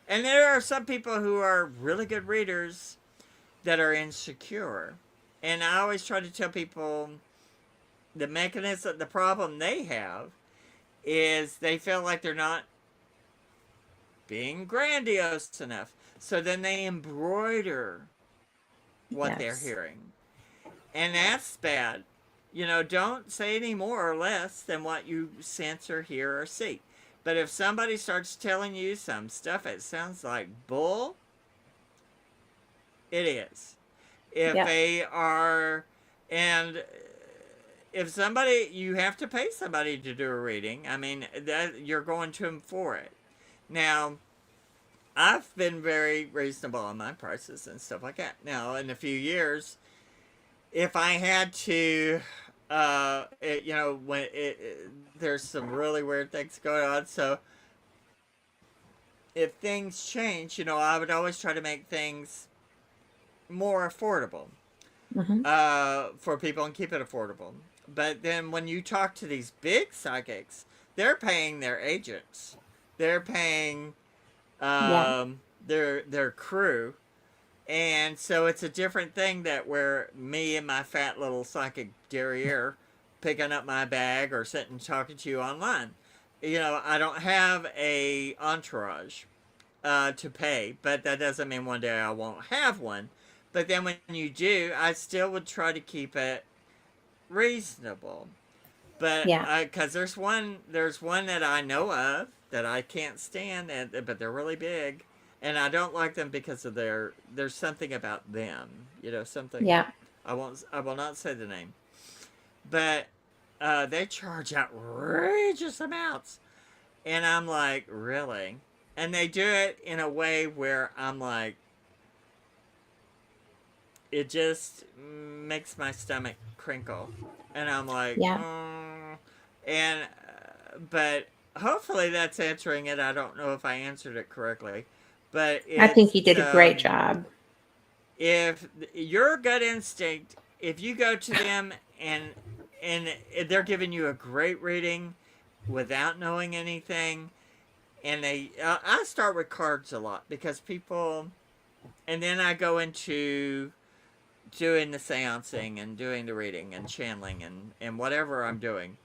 And there are some people who are really good readers that are insecure. And I always try to tell people the mechanism, the problem they have is they feel like they're not being grandiose enough. So then they embroider what they're Yes. hearing. And that's bad. Don't say any more or less than what you sense or hear or see. But if somebody starts telling you some stuff that sounds like bull, it is. If Yeah. they are, and if somebody, you have to pay somebody to do a reading. I mean, that you're going to them for it. Now, I've been very reasonable on my prices and stuff like that. Now, in a few years, if I had to, there's some really weird things going on. So, if things change, I would always try to make things more affordable Mm-hmm. for people and keep it affordable. But then when you talk to these big psychics, they're paying their agents, they're paying Yeah. their crew, And so it's a different thing that where me and my fat little psychic derriere picking up my bag or sitting talking to you online. I don't have a entourage to pay, but that doesn't mean one day I won't have one. But then when you do, I still would try to keep it reasonable. But Yeah. because there's one that I know of that I can't stand, but they're really big, and I don't like them because of there's something about them, something. Yeah. I will not say the name, but they charge outrageous amounts, and I'm like, really? And they do it in a way where I'm like, it just makes my stomach crinkle, and I'm like, Yeah. and but hopefully that's answering it. I don't know if I answered it correctly, but I think it's you did a great job. if your gut instinct, if you go to them and they're giving you a great reading without knowing anything, and I start with cards a lot because people, and then I go into doing the seancing and doing the reading and channeling and whatever I'm doing.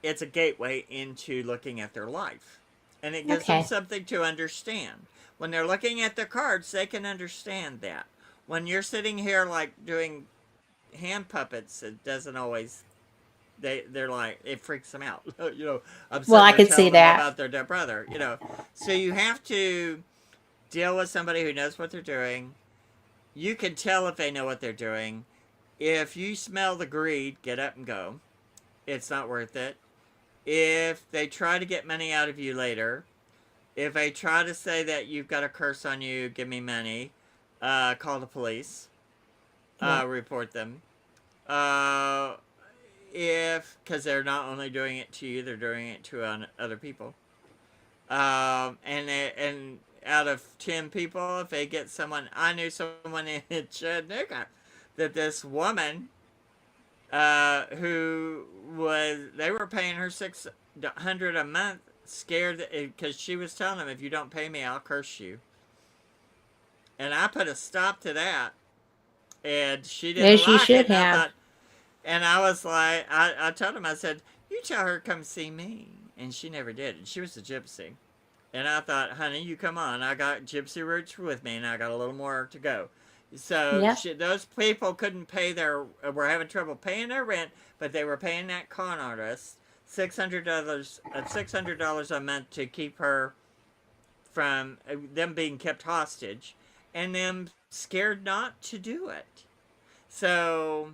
It's a gateway into looking at their life. And it gives them Okay. something to understand. When they're looking at their cards, they can understand that. When you're sitting here like doing hand puppets, it doesn't always they're like it freaks them out. I'm Well, sitting I there could see telling them that. about their dead brother. So you have to deal with somebody who knows what they're doing. You can tell if they know what they're doing. If you smell the greed, get up and go. It's not worth it. If they try to get money out of you later, if they try to say that you've got a curse on you, give me money, call the police, Yeah. report them. Uh, if, because they're not only doing it to you, they're doing it to other people. And out of 10 people, if they get someone, I knew someone in Chattanooga that this woman who they were paying her $600 a month, scared because she was telling them, if you don't pay me, I'll curse you. And I put a stop to that, and she didn't As you like it. should And I have. thought, and I was like, I told him, I said, you tell her to come see me, and she never did. And she was a gypsy. And I thought, honey, you come on. I got gypsy roots with me, and I got a little more to go. So Yep. those people couldn't pay were having trouble paying their rent, but they were paying that con artist $600 a month to keep her from them being kept hostage, and them scared not to do it. So,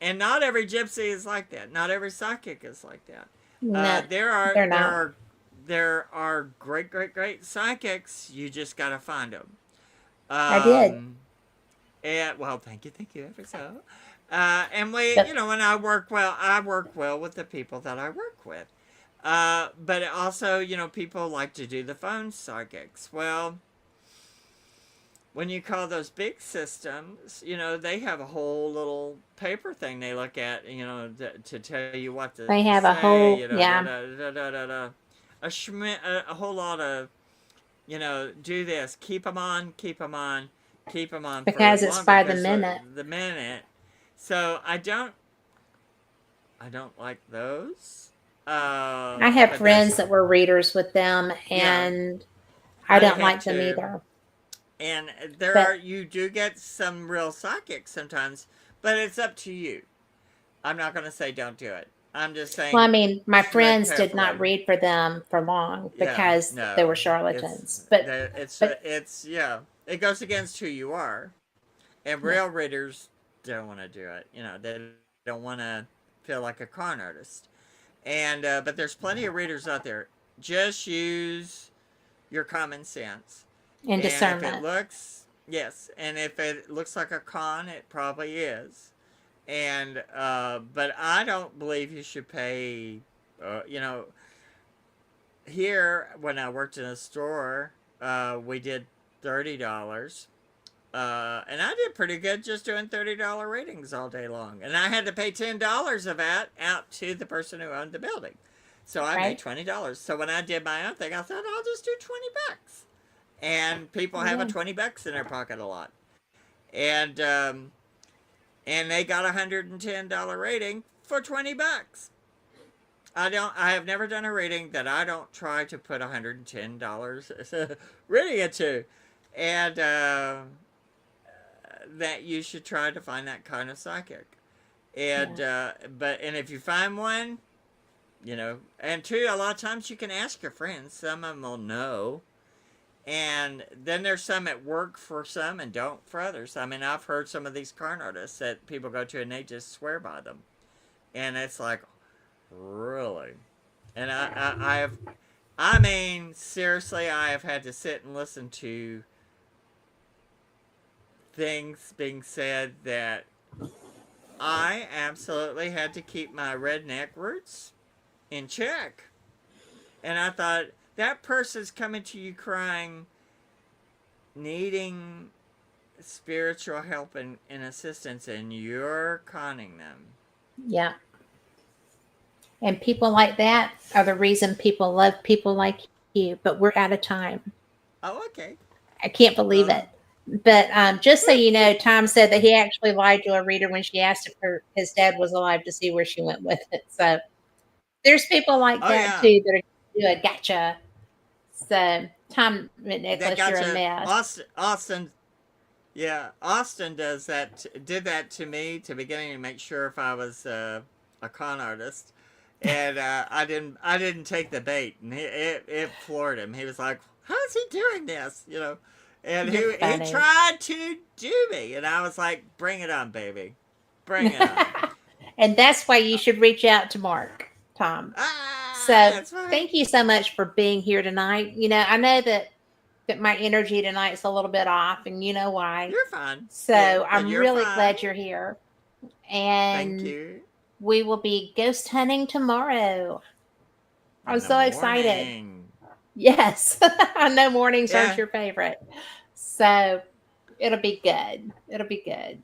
and not every gypsy is like that. Not every psychic is like that. No, There are they're there not. are there are great psychics. You just gotta find them. I did. Um, and well, thank you ever so. And But when I work well with the people that I work with. But also, people like to do the phone psychics. Well, when you call those big systems, they have a whole little paper thing they look at, to tell you what to they have a say, whole, yeah, a whole lot of, do this, keep them on, keep them on for because it's longer by the because minute. the minute. So I don't like those. I have But friends there's that were readers with them, yeah, and I I don't had like them to. either. And But you do get some real psychics sometimes, but it's up to you. I'm not going to say don't do it. I'm just well, I saying mean, my tread friends did not carefully. read for them for long Yeah, because they were no, charlatans. But yeah, it goes against who you are, and yeah, real readers don't want to do it. They don't want to feel like a con artist. And but there's plenty of readers out there. Just use your common sense. and And if it discernment. looks, yes, and if it looks like a con, it probably is. And but I don't believe you should pay. Uh, you know, Here when I worked in a store, we did $30. And I did pretty good just doing $30 readings all day long. And I had to pay $10 of that out to the person who owned the building. So I made Right? $20. So when I did my own thing, I thought I'll just do $20. and people have a Yeah. 20 bucks in their pocket a lot, and they got $110 rating for 20 bucks. I have never done a reading that I don't try to put $110 reading into, and that you should try to find that kind of psychic. And Yeah. and if you find one, and two, a lot of times you can ask your friends. Some of them will know. And then there's some that work for some and don't for others. I mean, I've heard some of these card artists that people go to and they just swear by them. And it's like, really? And I mean, seriously, I have had to sit and listen to things being said that I absolutely had to keep my redneck roots in check. And I thought, that person's coming to you crying, needing spiritual help and assistance, and you're conning them. Yeah. And people like that are the reason people love people like you. But we're out of time. Oh, okay. I can't believe Well, it. But just so you know, Tom said that he actually lied to a reader when she asked if his dad was alive to see where she went with it. So there's people like oh that yeah, too that are good. Gotcha. So Tom that McNicholas, you're a gotcha. mess. Austin, yeah, Austin did that to me to beginning to make sure if I was a con artist, and I didn't take the bait, and it floored him. He was like, "How is he doing this?" And You're he funny. tried to do me, and I was like, "Bring it on, baby, bring it on." And that's why you should reach out to Mark, Tom. Ah, So that's fine. thank you so much for being here tonight. I know that my energy tonight's a little bit off, and you know why. You're fine. Yeah, So and I'm you're really fine. glad you're here. Thank And you. we will be ghost hunting tomorrow. I'm In the so excited. morning. Yes. I know mornings aren't Yeah, your favorite. So it'll be good. It'll be good.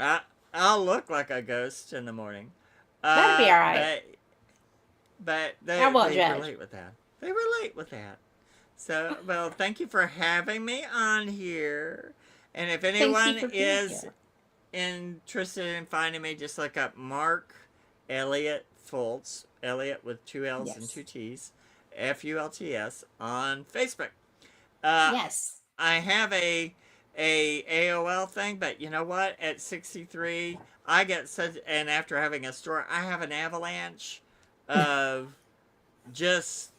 I'll look like a ghost in the morning. That'll be all right. But I won't they judge. relate with that. They relate with that. So, well, thank you for having me on here. And if Thank you anyone for being is here. interested in finding me, just look up Mark Elliot Fults, Elliot with two L's and Yes. two T's, Fults on Facebook. Uh, Yes. I have a AOL thing, but you know what? At 63, I get such, and after having a stroke, I have an avalanche of just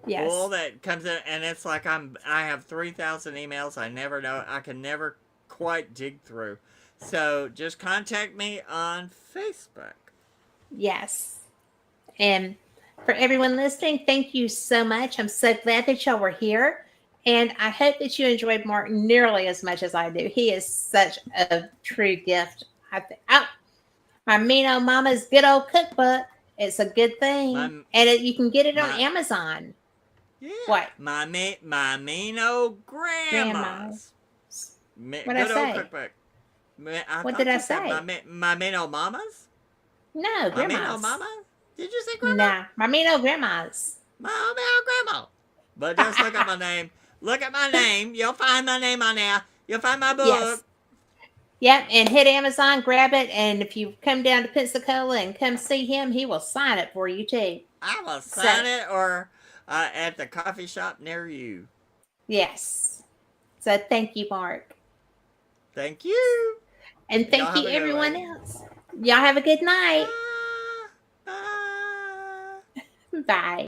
bull Yes. that comes in, and it's like I have 3,000 emails. I never know. I can never quite dig through. So just contact me on Facebook. Yes. And for everyone listening, thank you so much. I'm so glad that y'all were here. And I hope that you enjoyed Mark nearly as much as I do. He is such a true gift. Oh, my mean old mama's good old cookbook. It's a good thing. My And you can get it on my Amazon. Yeah, What? my mean old Grandma. grandmas. What did I Good old say? cookbook. I What did thought I you said say? my mean old mamas. No, My mean old grandmas. mama. Did you say grandma? Nah, my mean old grandmas. My old mean old grandma. But just look at my name. Look at my name. You'll find my name on there. You'll find my book. Yes. Yep, and hit Amazon, grab it, and if you come down to Pensacola and come see him, he will sign it for you too. I will So, sign it or at the coffee shop near you. yes. So, thank you, Mark. Thank you. And Y'all thank have you, a good everyone one. else. Y'all have a good night. Bye. Bye. Bye.